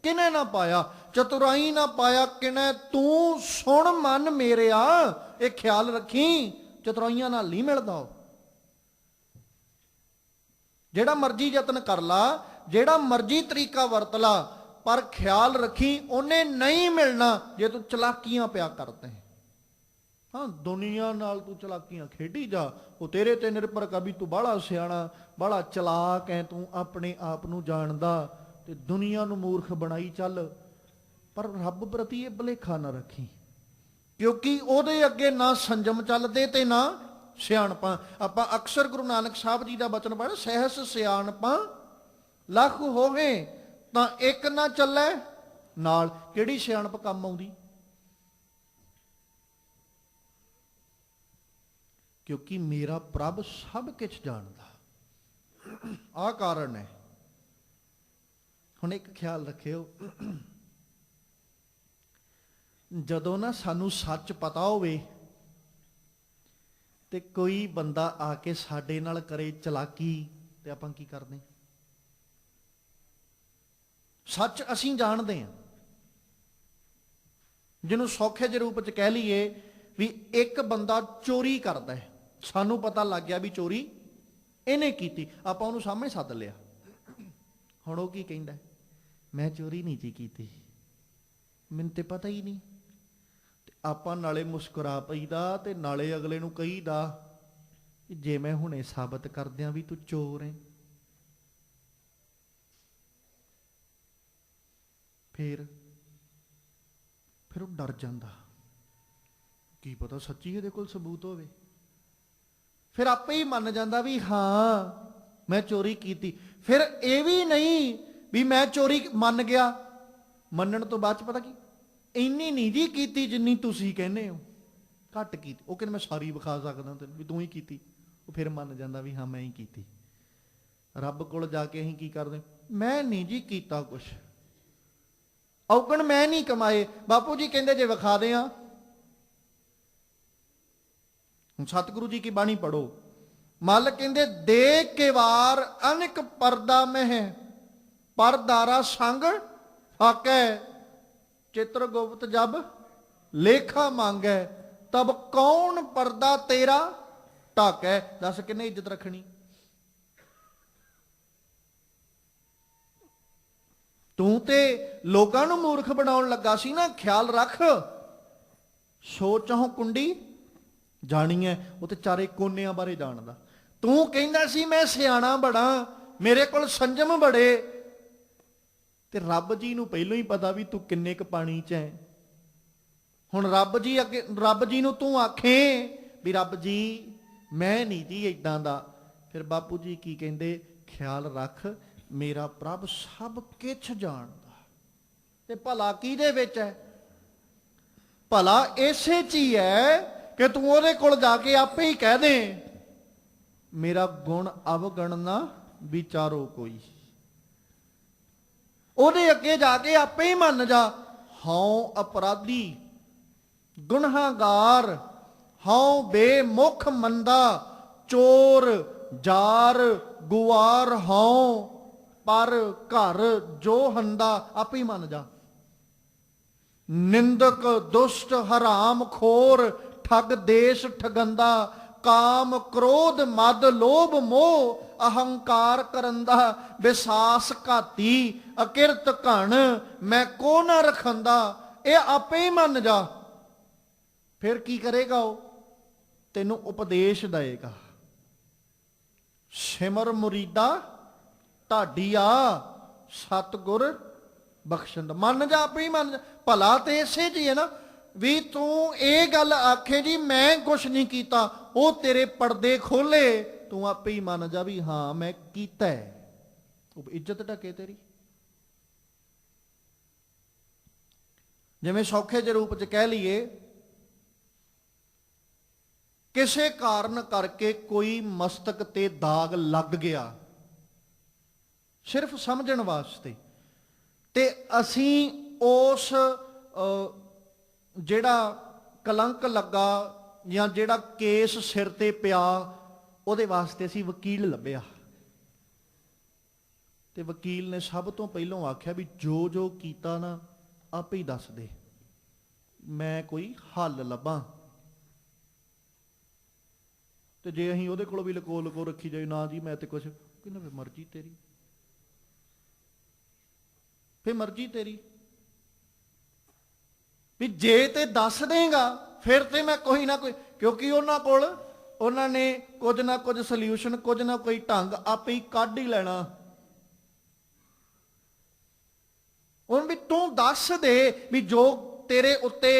ਕਿਨੇ ਨਾ ਪਾਇਆ, ਚਤੁਰਾਈ ਨਾ ਪਾਇਆ ਕਿਨੇ ਤੂੰ ਸੁਣ ਮਨ ਮੇਰਿਆ। ਇਹ ਖਿਆਲ ਰੱਖੀ, ਚਤੁਰਾਈਆਂ ਨਾਲ ਨਹੀਂ ਮਿਲਦਾ। ਜਿਹੜਾ ਮਰਜੀ ਯਤਨ ਕਰ ਲਾ, ਜਿਹੜਾ ਮਰਜੀ ਤਰੀਕਾ ਵਰਤ ਲਾ, ਪਰ ਖਿਆਲ ਰੱਖੀ ਉਹਨੇ ਨਹੀਂ ਮਿਲਣਾ ਜੇ ਤੂੰ ਚਲਾਕੀਆਂ ਪਿਆ ਕਰਦਾ ਹੈ। ਹਾਂ, ਦੁਨੀਆ ਨਾਲ ਤੂੰ ਚਲਾਕੀਆਂ ਖੇਡੀ ਜਾ, ਉਹ ਤੇਰੇ ਤੇ ਨਿਰਭਰ ਕਰ ਵੀ ਤੂੰ ਬਾਹਲਾ ਸਿਆਣਾ ਬਾਹਲਾ ਚਲਾਕ ਹੈ, ਤੂੰ ਆਪਣੇ ਆਪ ਨੂੰ ਜਾਣਦਾ ਤੇ ਦੁਨੀਆ ਨੂੰ ਮੂਰਖ ਬਣਾਈ ਚੱਲ, ਪਰ ਰੱਬ ਪ੍ਰਤੀ ਇਹ ਭੁਲੇਖਾ ਨਾ ਰੱਖੀ, ਕਿਉਂਕਿ ਉਹਦੇ ਅੱਗੇ ਨਾ ਸੰਜਮ ਚੱਲਦੇ ਤੇ ਨਾ ਸਿਆਣਪਾਂ। ਆਪਾਂ ਅਕਸਰ ਗੁਰੂ ਨਾਨਕ ਸਾਹਿਬ ਜੀ ਦਾ ਬਚਨ ਪੜ੍ਹਦੇ, ਸਹਿਸ ਸਿਆਣਪਾਂ ਲੱਖ ਹੋਵੇ ਤਾਂ ਇੱਕ ਨਾ ਚੱਲੇ ਨਾਲ। ਕਿਹੜੀ ਸਿਆਣਪ ਕੰਮ ਆਉਂਦੀ? ਕਿਉਂਕਿ ਮੇਰਾ ਪ੍ਰਭ ਸਭ ਕੁਝ ਜਾਣਦਾ। ਆਹ ਕਾਰਨ ਹੈ। ਹੁਣ ਇੱਕ ਖਿਆਲ ਰੱਖਿਓ, ਜਦੋਂ ਨਾ ਸਾਨੂੰ ਸੱਚ ਪਤਾ ਹੋਵੇ ਤੇ ਕੋਈ ਬੰਦਾ ਆ ਕੇ ਸਾਡੇ ਨਾਲ ਕਰੇ ਚਲਾਕੀ, ਤੇ ਆਪਾਂ ਕੀ ਕਰਦੇ? ਸੱਚ ਅਸੀਂ ਜਾਣਦੇ ਹਾਂ। ਜਿਹਨੂੰ ਸੌਖੇ ਜਿਹੇ ਰੂਪ ਚ ਕਹਿ ਲਈਏ ਵੀ ਇੱਕ ਬੰਦਾ ਚੋਰੀ ਕਰਦਾ ਹੈ, ਸਾਨੂੰ ਪਤਾ ਲੱਗ ਗਿਆ ਵੀ ਚੋਰੀ ਇਹਨੇ ਕੀਤੀ, ਆਪਾਂ ਉਹਨੂੰ ਸਾਹਮਣੇ ਸੱਦ ਲਿਆ। ਹੁਣ ਉਹ ਕੀ ਕਹਿੰਦਾ? ਮੈਂ ਚੋਰੀ ਨਹੀਂ ਜੀ ਕੀਤੀ, ਮੈਨੂੰ ਤੇ ਪਤਾ ਹੀ ਨਹੀਂ। ਤੇ ਆਪਾਂ ਨਾਲੇ ਮੁਸਕਰਾ ਪਈਦਾ ਤੇ ਨਾਲੇ ਅਗਲੇ ਨੂੰ ਕਹੀਦਾ ਜੇ ਮੈਂ ਹੁਣੇ ਸਾਬਤ ਕਰ ਦਿਆਂ ਵੀ ਤੂੰ ਚੋਰ ਹੈ, ਫਿਰ ਉਹ ਡਰ ਜਾਂਦਾ। ਕੀ ਪਤਾ ਸੱਚੀ ਇਹਦੇ ਕੋਲ ਸਬੂਤ ਹੋਵੇ। ਫਿਰ ਆਪੇ ਹੀ ਮੰਨ ਜਾਂਦਾ ਵੀ ਹਾਂ ਮੈਂ ਚੋਰੀ ਕੀਤੀ। ਫਿਰ ਇਹ ਵੀ ਨਹੀਂ ਵੀ ਮੈਂ ਚੋਰੀ ਮੰਨ ਗਿਆ, ਮੰਨਣ ਤੋਂ ਬਾਅਦ ਚ ਪਤਾ ਕੀ, ਇੰਨੀ ਨਹੀਂ ਜੀ ਕੀਤੀ ਜਿੰਨੀ ਤੁਸੀਂ ਕਹਿੰਦੇ ਹੋ, ਘੱਟ ਕੀਤੀ। ਉਹ ਕਹਿੰਦੇ ਮੈਂ ਸਾਰੀ ਵਿਖਾ ਸਕਦਾ ਤੈਨੂੰ ਵੀ ਤੂੰ ਹੀ ਕੀਤੀ। ਉਹ ਫਿਰ ਮੰਨ ਜਾਂਦਾ ਵੀ ਹਾਂ ਮੈਂ ਹੀ ਕੀਤੀ। ਰੱਬ ਕੋਲ ਜਾ ਕੇ ਅਸੀਂ ਕੀ ਕਰਦੇ? ਮੈਂ ਨਹੀਂ ਜੀ ਕੀਤਾ ਕੁਛ, ਔਗਣ ਮੈਂ ਨਹੀਂ ਕਮਾਏ। ਬਾਪੂ ਜੀ ਕਹਿੰਦੇ ਜੇ ਵਿਖਾ ਦੇ ਆ। ਹੁਣ ਸਤਿਗੁਰੂ ਜੀ ਕੀ ਬਾਣੀ ਪੜੋ। ਮੱਲ ਕਹਿੰਦੇ ਦੇਖ ਕੇ ਵਾਰ ਅਨਿਕ ਪਰਦਾ ਮਹਿ, ਪਰਦਾਰਾ ਸੰਗ ਫਾਕੈ, ਚਿਤਰ ਗੁਪਤ ਜਬ ਲੇਖਾ ਮੰਗੈ, ਤਬ ਕੌਣ ਪਰਦਾ ਤੇਰਾ ਢਾਕੈ। ਦੱਸ ਕਿੰਨੇ ਇੱਜ਼ਤ ਰੱਖਣੀ? ਤੂੰ ਤੇ ਲੋਕਾਂ ਨੂੰ ਮੂਰਖ ਬਣਾਉਣ ਲੱਗਾ ਸੀ ਨਾ। ਖਿਆਲ ਰੱਖ, ਸੋਚੋਂ ਕੁੰਡੀ ਜਾਣੀ ਹੈ। ਉਹ ਤੇ ਚਾਰੇ ਕੋਨਿਆਂ ਬਾਰੇ ਜਾਣਦਾ। ਤੂੰ ਕਹਿੰਦਾ ਸੀ ਮੈਂ ਸਿਆਣਾ ਬੜਾ, ਮੇਰੇ ਕੋਲ ਸੰਜਮ ਬੜੇ, ਤੇ ਰੱਬ ਜੀ ਨੂੰ ਪਹਿਲਾਂ ਹੀ ਪਤਾ ਵੀ ਤੂੰ ਕਿੰਨੇ ਕੁ ਪਾਣੀ 'ਚ ਹੈ। ਹੁਣ ਰੱਬ ਜੀ ਅੱਗੇ, ਰੱਬ ਜੀ ਨੂੰ ਤੂੰ ਆਖੇ ਵੀ ਰੱਬ ਜੀ ਮੈਂ ਨਹੀਂ ਜੀ ਏਦਾਂ ਦਾ। ਫਿਰ ਬਾਪੂ ਜੀ ਕੀ ਕਹਿੰਦੇ? ਖਿਆਲ ਰੱਖ ਮੇਰਾ ਪ੍ਰਭ ਸਭ ਕੁਝ ਜਾਣਦਾ। ਤੇ ਭਲਾ ਕਿਹਦੇ ਵਿੱਚ ਹੈ? ਭਲਾ ਇਸੇ 'ਚ ਹੀ ਹੈ ਕਿ ਤੂੰ ਉਹਦੇ ਕੋਲ ਜਾ ਕੇ ਆਪੇ ਹੀ ਕਹਿ ਦੇ ਮੇਰਾ ਗੁਣ ਅਵਗਣ ਨਾ ਵਿਚਾਰੋ ਕੋਈ। ਉਹਦੇ ਅੱਗੇ ਜਾ ਕੇ ਆਪੇ ਹੀ ਮੰਨ ਜਾ, ਹਉ ਅਪਰਾਧੀ ਗੁਨਾਹਗਾਰ, ਹਉ ਬੇਮੁਖ ਮੰਦਾ, ਚੋਰ ਜਾਰ ਗੁਆਰ ਹਉ, ਪਰ ਘਰ ਜੋ ਹੰਦਾ। ਆਪੇ ਹੀ ਮੰਨ ਜਾ। ਨਿੰਦਕ ਦੁਸ਼ਟ ਹਰਾਮ ਖੋਰ, ਠੱਗ ਦੇਸ਼ ਠਗੰਦਾ, ਕਾਮ ਕ੍ਰੋਧ ਮਦ ਲੋਭ ਮੋਹ, ਅਹੰਕਾਰ ਕਰੰਦਾ, ਵਿਸਾਸ ਘਾਤੀ ਅਕਿਰਤ ਘਣ, ਮੈਂ ਕੋ ਨਾ ਰਖੰਦਾ। ਇਹ ਆਪੇ ਹੀ ਮੰਨ ਜਾ। ਫਿਰ ਕੀ ਕਰੇਗਾ? ਉਹ ਤੈਨੂੰ ਉਪਦੇਸ਼ ਦੇਗਾ। ਸਿਮਰ ਮੁਰੀਦਾ ਢਾਡੀਆ, ਸਤਿਗੁਰ ਬਖਸ਼ਣ। ਮੰਨ ਜਾ, ਆਪੇ ਹੀ ਮੰਨ ਜਾ। ਭਲਾ ਤੇ ਇਸੇ 'ਚ ਹੀ ਹੈ ਨਾ ਵੀ ਤੂੰ ਇਹ ਗੱਲ ਆਖੇ ਜੀ ਮੈਂ ਕੁਛ ਨਹੀਂ ਕੀਤਾ, ਉਹ ਤੇਰੇ ਪਰਦੇ ਖੋਲੇ, ਤੂੰ ਆਪੇ ਹੀ ਮੰਨ ਜਾ ਵੀ ਹਾਂ ਮੈਂ ਕੀਤਾ ਹੈ। ਉਹ ਇੱਜ਼ਤ ਢਕੇ ਤੇਰੀ। ਜਿਵੇਂ ਸੌਖੇ ਜਿਹੇ ਰੂਪ 'ਚ ਕਹਿ ਲਈਏ, ਕਿਸੇ ਕਾਰਨ ਕਰਕੇ ਕੋਈ ਮਸਤਕ ਤੇ ਦਾਗ ਲੱਗ ਗਿਆ, ਸਿਰਫ ਸਮਝਣ ਵਾਸਤੇ, ਤੇ ਅਸੀਂ ਉਸ ਜਿਹੜਾ ਕਲੰਕ ਲੱਗਾ ਜਾਂ ਜਿਹੜਾ ਕੇਸ ਸਿਰ ਤੇ ਪਿਆ, ਉਹਦੇ ਵਾਸਤੇ ਅਸੀਂ ਵਕੀਲ ਲੱਭਿਆ। ਤੇ ਵਕੀਲ ਨੇ ਸਭ ਤੋਂ ਪਹਿਲਾਂ ਆਖਿਆ ਵੀ ਜੋ ਜੋ ਕੀਤਾ ਨਾ ਆਪੇ ਹੀ ਦੱਸ ਦੇ, ਮੈਂ ਕੋਈ ਹੱਲ ਲੱਭਾਂ। ਤੇ ਜੇ ਅਸੀਂ ਉਹਦੇ ਕੋਲ ਵੀ ਲਕੋ ਲਕੋ ਰੱਖੀ ਜਾਏ, ਨਾ ਜੀ ਮੈਂ ਤੇ ਕੁਛ, ਕਹਿੰਦਾ ਫਿਰ ਮਰਜ਼ੀ ਤੇਰੀ, ਫਿਰ ਮਰਜ਼ੀ ਤੇਰੀ। ਵੀ ਜੇ ਤੇ ਦੱਸ ਦੇਗਾ ਫਿਰ ਤੇ ਮੈਂ ਕੋਈ ਨਾ ਕੋਈ, ਕਿਉਂਕਿ ਉਹਨਾਂ ਕੋਲ ਉਹਨਾਂ ਨੇ ਕੁਝ ਨਾ ਕੁਝ ਸੋਲਿਊਸ਼ਨ, ਕੁਝ ਨਾ ਕੋਈ ਢੰਗ ਆਪੇ ਹੀ ਕੱਢ ਹੀ ਲੈਣਾ। ਹੁਣ ਵੀ ਤੂੰ ਦੱਸ ਦੇ ਵੀ ਜੋ ਤੇਰੇ ਉੱਤੇ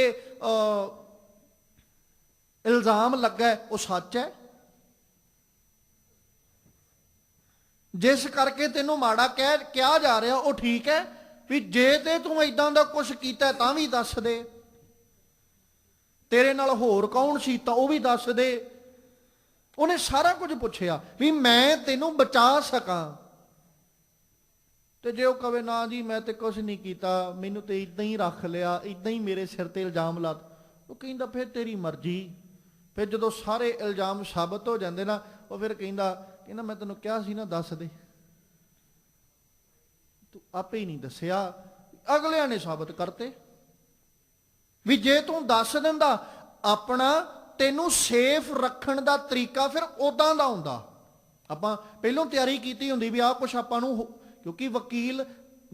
ਇਲਜ਼ਾਮ ਲੱਗਾ ਉਹ ਸੱਚ ਹੈ। ਜਿਸ ਕਰਕੇ ਤੈਨੂੰ ਮਾੜਾ ਕਿਹਾ ਜਾ ਰਿਹਾ ਉਹ ਠੀਕ ਹੈ, ਵੀ ਜੇ ਤੇ ਤੂੰ ਇਦਾਂ ਦਾ ਕੁਝ ਕੀਤਾ ਤਾਂ ਵੀ ਦੱਸ ਦੇ, ਤੇਰੇ ਨਾਲ ਹੋਰ ਕੌਣ ਸੀ ਤਾਂ ਉਹ ਵੀ ਦੱਸ ਦੇ। ਉਹਨੇ ਸਾਰਾ ਕੁਝ ਪੁੱਛਿਆ ਵੀ ਮੈਂ ਤੈਨੂੰ ਬਚਾ ਸਕਾਂ। ਤੇ ਜੇ ਉਹ ਕਵੇ ਨਾ ਜੀ ਮੈਂ ਤੇ ਕੁਝ ਨਹੀਂ ਕੀਤਾ, ਮੈਨੂੰ ਤੇ ਇਦਾਂ ਹੀ ਰੱਖ ਲਿਆ, ਇਦਾਂ ਹੀ ਮੇਰੇ ਸਿਰ ਤੇ ਇਲਜ਼ਾਮ ਲਾ, ਉਹ ਕਹਿੰਦਾ ਫਿਰ ਤੇਰੀ ਮਰਜ਼ੀ। ਫਿਰ ਜਦੋਂ ਸਾਰੇ ਇਲਜ਼ਾਮ ਸਾਬਤ ਹੋ ਜਾਂਦੇ ਨਾ, ਉਹ ਫਿਰ ਕਹਿੰਦਾ ਮੈਂ ਤੈਨੂੰ ਕਿਹਾ ਸੀ ਨਾ ਦੱਸ ਦੇ, ਤੂੰ ਆਪੇ ਹੀ ਨਹੀਂ ਦੱਸਿਆ। ਅਗਲਿਆਂ ਨੇ ਸਾਬਤ ਕਰਤੇ ਵੀ ਜੇ ਤੂੰ ਦੱਸ ਦਿੰਦਾ, ਆਪਣਾ ਤੈਨੂੰ ਸੇਫ ਰੱਖਣ ਦਾ ਤਰੀਕਾ ਫਿਰ ਉਦਾਂ ਦਾ ਹੁੰਦਾ। ਆਪਾਂ ਪਹਿਲਾਂ ਤਿਆਰੀ ਕੀਤੀ ਹੁੰਦੀ ਵੀ ਆਹ ਕੁਛ ਆਪਾਂ ਨੂੰ, ਕਿਉਂਕਿ ਵਕੀਲ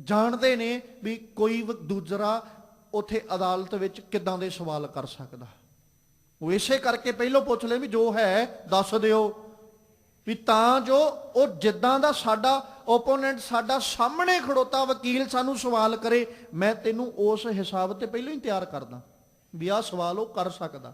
ਜਾਣਦੇ ਨੇ ਵੀ ਕੋਈ ਦੂਜਰਾ ਉੱਥੇ ਅਦਾਲਤ ਵਿੱਚ ਕਿੱਦਾਂ ਦੇ ਸਵਾਲ ਕਰ ਸਕਦਾ। ਉਹ ਇਸੇ ਕਰਕੇ ਪਹਿਲਾਂ ਪੁੱਛ ਲੈ ਵੀ ਜੋ ਹੈ ਦੱਸ ਦਿਓ, ਵੀ ਤਾਂ ਜੋ ਉਹ ਜਿੱਦਾਂ ਦਾ ਸਾਡਾ ਓਪੋਨੈਂਟ ਸਾਡਾ ਸਾਹਮਣੇ ਖੜੋਤਾ ਵਕੀਲ ਸਾਨੂੰ ਸਵਾਲ ਕਰੇ, ਮੈਂ ਤੈਨੂੰ ਉਸ ਹਿਸਾਬ ਤੇ ਪਹਿਲਾਂ ਹੀ ਤਿਆਰ ਕਰਦਾ ਵੀ ਆਹ ਸਵਾਲ ਉਹ ਕਰ ਸਕਦਾ।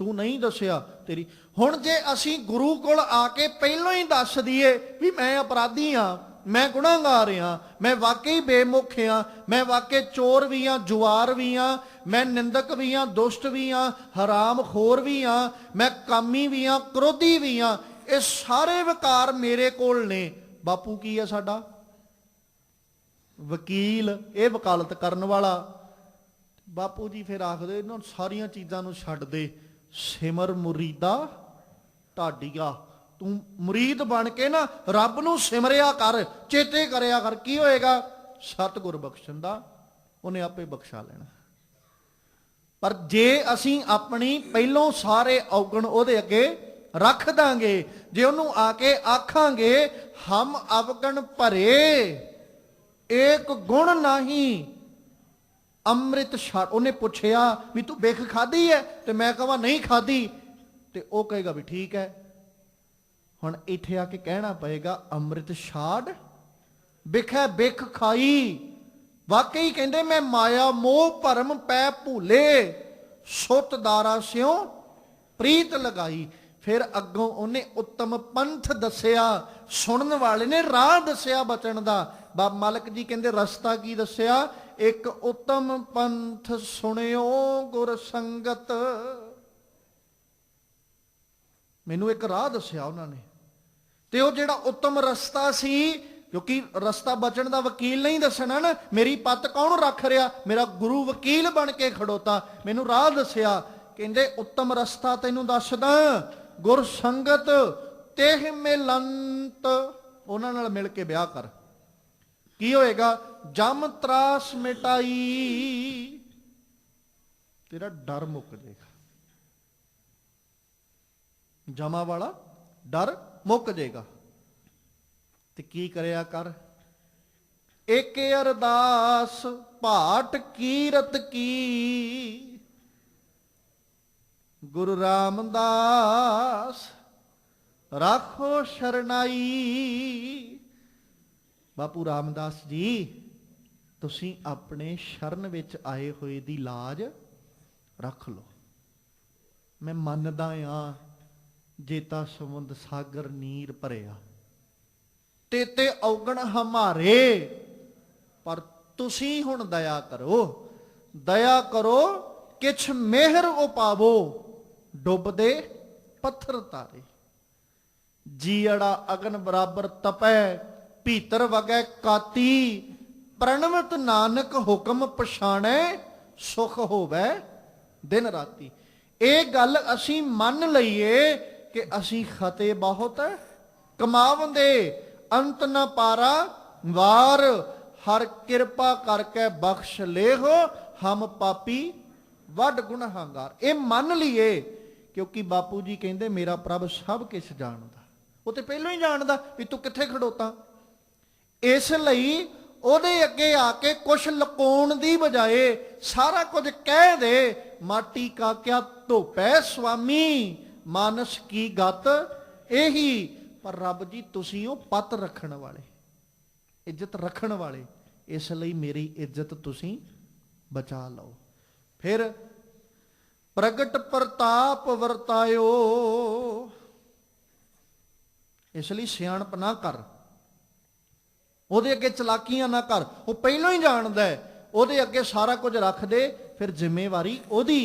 ਤੂੰ ਨਹੀਂ ਦੱਸਿਆ ਤੇਰੀ। ਹੁਣ ਜੇ ਅਸੀਂ ਗੁਰੂ ਕੋਲ ਆ ਕੇ ਪਹਿਲਾਂ ਹੀ ਦੱਸ ਦਈਏ ਵੀ ਮੈਂ ਅਪਰਾਧੀ ਹਾਂ, ਮੈਂ ਗੁਨਾਹਗਾਰ ਹਾਂ, ਮੈਂ ਵਾਕਈ ਬੇਮੁਖ ਹਾਂ, ਮੈਂ ਵਾਕਈ ਚੋਰ ਵੀ ਹਾਂ, ਜੁਆਰ ਵੀ ਹਾਂ, ਮੈਂ ਨਿੰਦਕ ਵੀ ਹਾਂ, ਦੁਸ਼ਟ ਵੀ ਹਾਂ, ਹਰਾਮਖੋਰ ਵੀ ਹਾਂ, ਮੈਂ ਕਾਮੀ ਵੀ ਹਾਂ, ਕ੍ਰੋਧੀ ਵੀ ਹਾਂ, ਇਹ ਸਾਰੇ ਵਿਕਾਰ ਮੇਰੇ ਕੋਲ ਨੇ। ਬਾਪੂ ਕੀ ਹੈ ਸਾਡਾ? ਵਕੀਲ, ਇਹ ਵਕਾਲਤ ਕਰਨ ਵਾਲਾ। ਬਾਪੂ ਜੀ ਫਿਰ ਆਖਦੇ ਇਹਨਾਂ ਸਾਰੀਆਂ ਚੀਜ਼ਾਂ ਨੂੰ ਛੱਡ ਦੇ, ਸਿਮਰ ਮੁਰੀਦਾ ਢਾਡੀਆ। ਤੂੰ ਮੁਰੀਦ ਬਣ ਕੇ ਨਾ ਰੱਬ ਨੂੰ ਸਿਮਰਿਆ ਕਰ, ਚੇਤੇ ਕਰਿਆ ਕਰ। ਕੀ ਹੋਏਗਾ? ਸਤਿਗੁਰ ਬਖਸ਼ਣ ਦਾ, ਉਹਨੇ ਆਪੇ ਬਖਸ਼ਾ ਲੈਣਾ। ਪਰ ਜੇ ਅਸੀਂ ਆਪਣੀ ਪਹਿਲੋਂ ਸਾਰੇ ਔਗਣ ਉਹਦੇ ਅੱਗੇ ਰੱਖ ਦਾਂਗੇ, ਜੇ ਉਹਨੂੰ ਆ ਕੇ ਆਖਾਂਗੇ ਹਮ ਅਵਗਣ ਭਰੇ ਏਕ ਗੁਣ ਨਹੀਂ ਅੰਮ੍ਰਿਤ ਛਾੜ। ਉਹਨੇ ਪੁੱਛਿਆ ਵੀ ਤੂੰ ਬਿਖ ਖਾਧੀ ਹੈ, ਤੇ ਮੈਂ ਕਹਾਂ ਨਹੀਂ ਖਾਧੀ, ਤੇ ਉਹ ਕਹੇਗਾ ਵੀ ਠੀਕ ਹੈ। ਹੁਣ ਇੱਥੇ ਆ ਕੇ ਕਹਿਣਾ ਪਏਗਾ ਅੰਮ੍ਰਿਤ ਛਾੜ ਬਿਖੈ ਬਿਖ ਖਾਈ। ਵਾਕਈ ਕਹਿੰਦੇ ਮੈਂ ਮਾਇਆ ਮੋਹ ਭਰਮ ਪੈ ਭੂਲੇ, ਸੁਤ ਦਾਰਾ ਸਿਉ ਪ੍ਰੀਤ ਲਗਾਈ। ਫਿਰ ਅੱਗੋਂ ਉਹਨੇ ਉੱਤਮ ਪੰਥ ਦੱਸਿਆ, ਸੁਣਨ ਵਾਲੇ ਨੇ ਰਾਹ ਦੱਸਿਆ ਬਚਣ ਦਾ। ਬਾਬਾ ਮਾਲਕ ਜੀ ਕਹਿੰਦੇ ਰਸਤਾ ਕੀ ਦੱਸਿਆ? ਇੱਕ ਉੱਤਮ ਪੰਥ ਸੁਣਿਓ ਗੁਰ ਸੰਗਤ। ਮੈਨੂੰ ਇੱਕ ਰਾਹ ਦੱਸਿਆ ਉਹਨਾਂ ਨੇ, ਤੇ ਉਹ ਜਿਹੜਾ ਉੱਤਮ ਰਸਤਾ ਸੀ, ਕਿਉਂਕਿ ਰਸਤਾ ਬਚਣ ਦਾ ਵਕੀਲ ਨਹੀਂ ਦੱਸਣਾ ਨਾ, ਮੇਰੀ ਪੱਤ ਕੌਣ ਰੱਖ ਰਿਹਾ? ਮੇਰਾ ਗੁਰੂ ਵਕੀਲ ਬਣ ਕੇ ਖੜੋਤਾ, ਮੈਨੂੰ ਰਾਹ ਦੱਸਿਆ। ਕਹਿੰਦੇ ਉੱਤਮ ਰਸਤਾ ਤੈਨੂੰ ਦੱਸਦਾ, ਗੁਰ ਸੰਗਤ ਤੇਹ ਮਿਲੰਤ, ਉਹਨਾਂ ਨਾਲ ਮਿਲ ਕੇ ਵਿਆਹ ਕਰ। ਕੀ ਹੋਏਗਾ? ਜਮ ਤਰਾਸ ਮਿਟਾਈ, ਤੇਰਾ ਡਰ ਮੁੱਕ ਜਾਏਗਾ, ਜਮਾ ਵਾਲਾ ਡਰ ਮੁੱਕ ਜਾਏਗਾ। ਤੇ ਕੀ ਕਰਿਆ ਕਰ? ਏਕ ਅਰਦਾਸ ਭਾਟ ਕੀਰਤ ਕੀ, ਗੁਰੂ ਰਾਮਦਾਸ ਰਾਖੋ ਸ਼ਰਨਾਈ। ਬਾਪੂ ਰਾਮਦਾਸ ਜੀ, ਤੁਸੀਂ ਆਪਣੇ ਸ਼ਰਨ ਵਿੱਚ ਆਏ ਹੋਏ ਦੀ ਲਾਜ ਰੱਖ ਲਓ। ਮੈਂ ਮੰਨਦਾ ਆ ਜੇਤਾ ਸਮੁੰਦ ਸਾਗਰ ਨੀਰ ਭਰਿਆ, ਤੇ ਔਗਣ ਹਮਾਰੇ, ਪਰ ਤੁਸੀਂ ਹੁਣ ਦਇਆ ਕਰੋ, ਦਇਆ ਕਰੋ, ਕਿਛ ਮਿਹਰ ਉਪਾਵੋ, ਡੁੱਬਦੇ ਪੱਥਰ ਤਾਰੇ। ਜੀੜਾ ਅਗਨ ਬਰਾਬਰ ਤਪੈ, ਭੀਤਰ ਵਗੈ ਕਾਤੀ, ਪ੍ਰਣਵਤ ਨਾਨਕ ਹੁਕਮ ਪਛਾਣੈ, ਸੁਖ ਹੋਵੇ ਦਿਨ ਰਾਤੀ। ਇਹ ਗੱਲ ਅਸੀਂ ਮੰਨ ਲਈਏ ਕਿ ਅਸੀਂ ਖਤੇ ਬਹੁਤ ਕਮਾਵੰਦੇ, ਅੰਤ ਨ ਪਾਰਾ ਵਾਰ, ਹਰ ਕਿਰਪਾ ਕਰਕੇ ਬਖਸ਼ ਲੇਹੋ, ਹਮ ਪਾਪੀ ਵੱਡ ਗੁਨਾਹਗਾਰ। ਇਹ ਮੰਨ ਲਈਏ, ਕਿਉਂਕਿ ਬਾਪੂ ਜੀ ਕਹਿੰਦੇ ਮੇਰਾ ਪ੍ਰਭ ਸਭ ਕੁਝ ਜਾਣਦਾ। ਉਹ ਤੇ ਪਹਿਲਾਂ ਹੀ ਜਾਣਦਾ ਵੀ ਤੂੰ ਕਿੱਥੇ ਖੜੋਤਾ। ਇਸ ਲਈ ਉਹਦੇ ਅੱਗੇ ਆ ਕੇ ਕੁਛ ਲੁਕਾਉਣ ਦੀ ਬਜਾਏ ਸਾਰਾ ਕੁਝ ਕਹਿ ਦੇ। ਮਾਟੀ ਕਾ ਕਿਆ ਧੋਪੈ ਸੁਆਮੀ, ਮਾਨਸ ਕੀ ਗਤ ਇਹੀ। ਪਰ ਰੱਬ ਜੀ ਤੁਸੀਂ ਉਹ ਪੱਤ ਰੱਖਣ ਵਾਲੇ, ਇੱਜ਼ਤ ਰੱਖਣ ਵਾਲੇ, ਇਸ ਲਈ ਮੇਰੀ ਇੱਜ਼ਤ ਤੁਸੀਂ ਬਚਾ ਲਓ। ਫਿਰ ਪ੍ਰਗਟ ਪ੍ਰਤਾਪ ਵਰਤਾਇਓ, ਇਸ ਲਈ ਸਿਆਣਪ ਨਾ ਕਰ, ਉਹਦੇ ਅੱਗੇ ਚਲਾਕੀਆਂ ਨਾ ਕਰ। ਉਹ ਪਹਿਲਾਂ ਹੀ ਜਾਣਦਾ ਹੈ, ਉਹਦੇ ਅੱਗੇ ਸਾਰਾ ਕੁਝ ਰੱਖ ਦੇ, ਫਿਰ ਜ਼ਿੰਮੇਵਾਰੀ ਉਹਦੀ।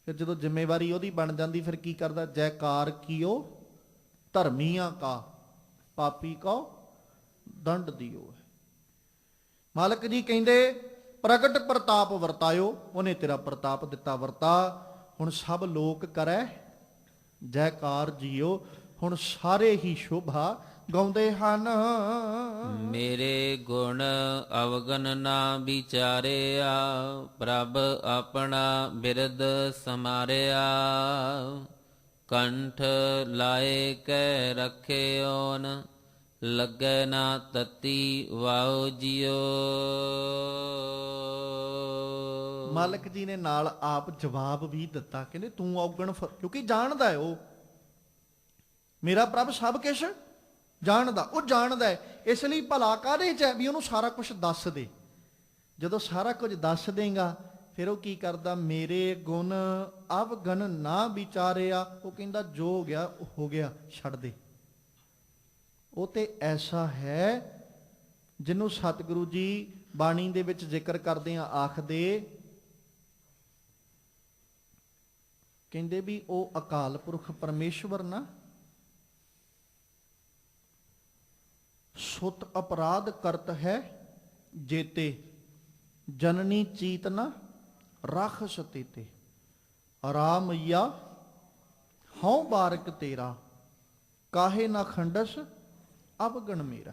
ਫਿਰ ਜਦੋਂ ਜ਼ਿੰਮੇਵਾਰੀ ਉਹਦੀ ਬਣ ਜਾਂਦੀ, ਫਿਰ ਕੀ ਕਰਦਾ? ਜੈਕਾਰ ਕੀਓ ਧਰਮੀਆਂ ਕਾ, ਪਾਪੀ ਕੋ ਦੰਡ ਦਿਓ। ਮਾਲਕ ਜੀ ਕਹਿੰਦੇ ਪ੍ਰਗਟ ਪ੍ਰਤਾਪ ਵਰਤਾਇਓ, ਉਹਨੇ ਤੇਰਾ ਪ੍ਰਤਾਪ ਦਿੱਤਾ, ਵਰਤਾ। ਹੁਣ ਸਭ ਲੋਕ ਕਰੈ ਜੈਕਾਰ ਜੀਓ। ਹੁਣ ਸਾਰੇ ਹੀ ਸ਼ੋਭਾ ਗਾਉਂਦੇ ਹਨ। ਮੇਰੇ ਗੁਣ ਅਵਗਨ ਨਾ ਵਿਚਾਰਿਆ, ਪ੍ਰਭ ਆਪਣਾ ਬਿਰਦ ਸਮਾਰਿਆ। ਕੰਠ ਲਾਏ ਕੈ ਰੱਖਿਓਨ, ਲੱਗੈ ਨਾ ਤਤੀ ਵਾਉ ਜਿਉ। ਮਾਲਕ ਜੀ ਨੇ ਨਾਲ ਆਪ ਜਵਾਬ ਵੀ ਦਿੱਤਾ, ਕਹਿੰਦੇ ਤੂੰ ਔਗਣ, ਕਿਉਂਕਿ ਜਾਣਦਾ ਹੈ ਉਹ, ਮੇਰਾ ਪ੍ਰਭ ਸਭ ਕੁਛ ਜਾਣਦਾ, ਉਹ ਜਾਣਦਾ ਹੈ। ਇਸ ਲਈ ਭਲਾ ਕਾਹਦੇ ਚ ਹੈ? ਵੀ ਉਹਨੂੰ ਸਾਰਾ ਕੁਝ ਦੱਸ ਦੇ। ਜਦੋਂ ਸਾਰਾ ਕੁਝ ਦੱਸ ਦੇਗਾ, ਫਿਰ ਉਹ ਕੀ ਕਰਦਾ? ਮੇਰੇ ਗੁਣ ਅਵਗਨ ਨਾ ਵਿਚਾਰਿਆ। ਉਹ ਕਹਿੰਦਾ ਜੋ ਹੋ ਗਿਆ ਉਹ ਹੋ ਗਿਆ, ਛੱਡ ਦੇ। ਉਹ ਤੇ ਐਸਾ ਹੈ ਜਿਹਨੂੰ ਸਤਿਗੁਰੂ ਜੀ ਬਾਣੀ ਦੇ ਵਿੱਚ ਜ਼ਿਕਰ ਕਰਦੇ ਆ, ਆਖਦੇ ਕਹਿੰਦੇ ਵੀ ਉਹ ਅਕਾਲ ਪੁਰਖ ਪਰਮੇਸ਼ਵਰ ਨਾ ਸੁਤ ਅਪਰਾਧ ਕਰਤ ਹੈ ਜੇਤੇ, ਜਨਨੀ ਚੀਤ ਨਾ ਰਖ ਸਤੇਤੇ। ਰਾਮਈਆ ਹਉ ਬਾਰਕ ਤੇਰਾ, ਕਾਹੇ ਨਾ ਖੰਡਸ ਅਵਗਣ ਮੇਰਾ।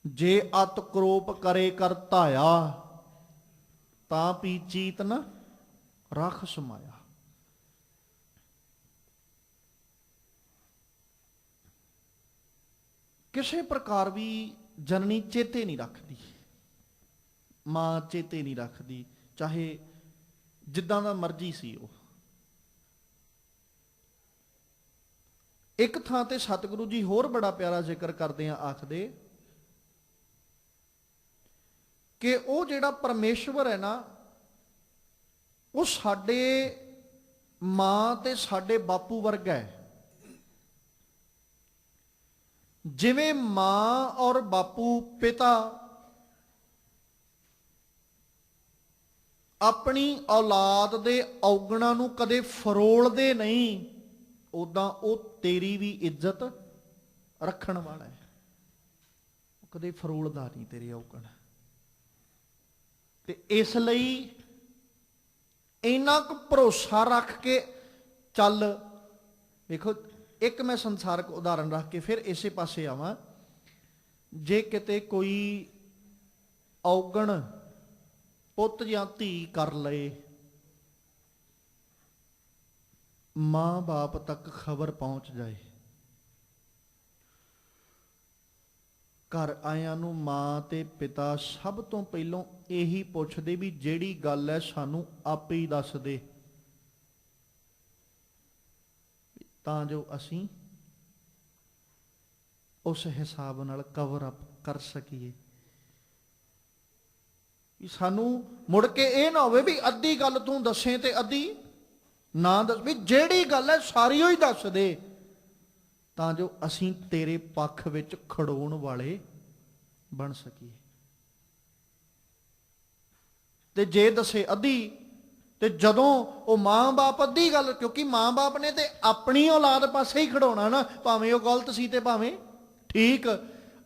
ਜੇ ਅਤ ਕਰੋਪ ਕਰੇ ਕਰ ਧਾਇਆ, ਤਾਂ ਪੀ ਚੀਤ ਨ ਰਖ ਸਮਾਇਆ। ਕਿਸੇ ਪ੍ਰਕਾਰ ਵੀ ਜਨਨੀ ਚੇਤੇ ਨਹੀਂ ਰੱਖਦੀ, ਮਾਂ ਚੇਤੇ ਨਹੀਂ ਰੱਖਦੀ, ਚਾਹੇ ਜਿੱਦਾਂ ਦਾ ਮਰਜ਼ੀ ਸੀ ਉਹ। ਇੱਕ ਥਾਂ ਤੇ ਸਤਿਗੁਰੂ ਜੀ ਹੋਰ ਬੜਾ ਪਿਆਰਾ ਜ਼ਿਕਰ ਕਰਦੇ ਆ, ਆਖਦੇ ਕਿ ਉਹ ਜਿਹੜਾ ਪਰਮੇਸ਼ਵਰ ਹੈ ਨਾ, ਉਹ ਸਾਡੇ ਮਾਂ ਤੇ ਸਾਡੇ ਬਾਪੂ ਵਰਗਾ ਹੈ। ਜਿਵੇਂ ਮਾਂ ਔਰ ਬਾਪੂ ਪਿਤਾ ਆਪਣੀ ਔਲਾਦ ਦੇ ਔਗਣਾਂ ਨੂੰ ਕਦੇ ਫਰੋਲਦੇ ਨਹੀਂ, ਉਦਾਂ ਉਹ ਤੇਰੀ ਵੀ ਇੱਜ਼ਤ ਰੱਖਣ ਵਾਲਾ ਹੈ। ਉਹ ਕਦੇ ਫਰੋਲਦਾ ਨਹੀਂ ਤੇਰੇ ਔਗਣ। ਤੇ ਇਸ ਲਈ ਇੰਨਾ ਕੁ ਭਰੋਸਾ ਰੱਖ ਕੇ ਚੱਲ। ਵੇਖੋ, ਇੱਕ ਮੈਂ ਸੰਸਾਰਕ ਉਦਾਹਰਨ ਰੱਖ ਕੇ ਫਿਰ ਇਸੇ ਪਾਸੇ ਆਵਾਂ। ਜੇ ਕਿਤੇ ਕੋਈ ਔਗਣ ਪੁੱਤ ਜਾਂ ਧੀ ਕਰ ਲਏ, ਮਾਂ ਬਾਪ ਤੱਕ ਖਬਰ ਪਹੁੰਚ ਜਾਏ, ਘਰ ਆਇਆਂ ਨੂੰ ਮਾਂ ਤੇ ਪਿਤਾ ਸਭ ਤੋਂ ਪਹਿਲਾਂ ਇਹੀ ਪੁੱਛਦੇ ਵੀ ਜਿਹੜੀ ਗੱਲ ਹੈ ਸਾਨੂੰ ਆਪੇ ਹੀ ਦੱਸ ਦੇ, ਤਾਂ ਜੋ ਅਸੀਂ ਉਸ ਹਿਸਾਬ ਨਾਲ ਕਵਰ ਅਪ ਕਰ ਸਕੀਏ। ਵੀ ਸਾਨੂੰ ਮੁੜ ਕੇ ਇਹ ਨਾ ਹੋਵੇ ਵੀ ਅੱਧੀ ਗੱਲ ਤੂੰ ਦੱਸੇ ਤੇ ਅੱਧੀ ਨਾ ਦੱਸ। ਵੀ ਜਿਹੜੀ ਗੱਲ ਹੈ ਸਾਰੀ ਹੀ ਦੱਸ ਦੇ, ਤਾਂ ਜੋ ਅਸੀਂ ਤੇਰੇ ਪੱਖ ਵਿੱਚ ਖੜੋਣ ਵਾਲੇ ਬਣ ਸਕੀਏ। ਤੇ ਜੇ ਦੱਸੇ ਅੱਧੀ, ਤੇ ਜਦੋਂ ਉਹ ਮਾਂ-ਬਾਪ ਅੱਧੀ ਗੱਲ, ਕਿਉਂਕਿ ਮਾਂ-ਬਾਪ ਨੇ ਤੇ ਆਪਣੀ ਔਲਾਦ ਪਾਸੇ ਹੀ ਖੜਾਉਣਾ ਨਾ, ਭਾਵੇਂ ਉਹ ਗਲਤ ਸੀ ਤੇ ਭਾਵੇਂ ਠੀਕ।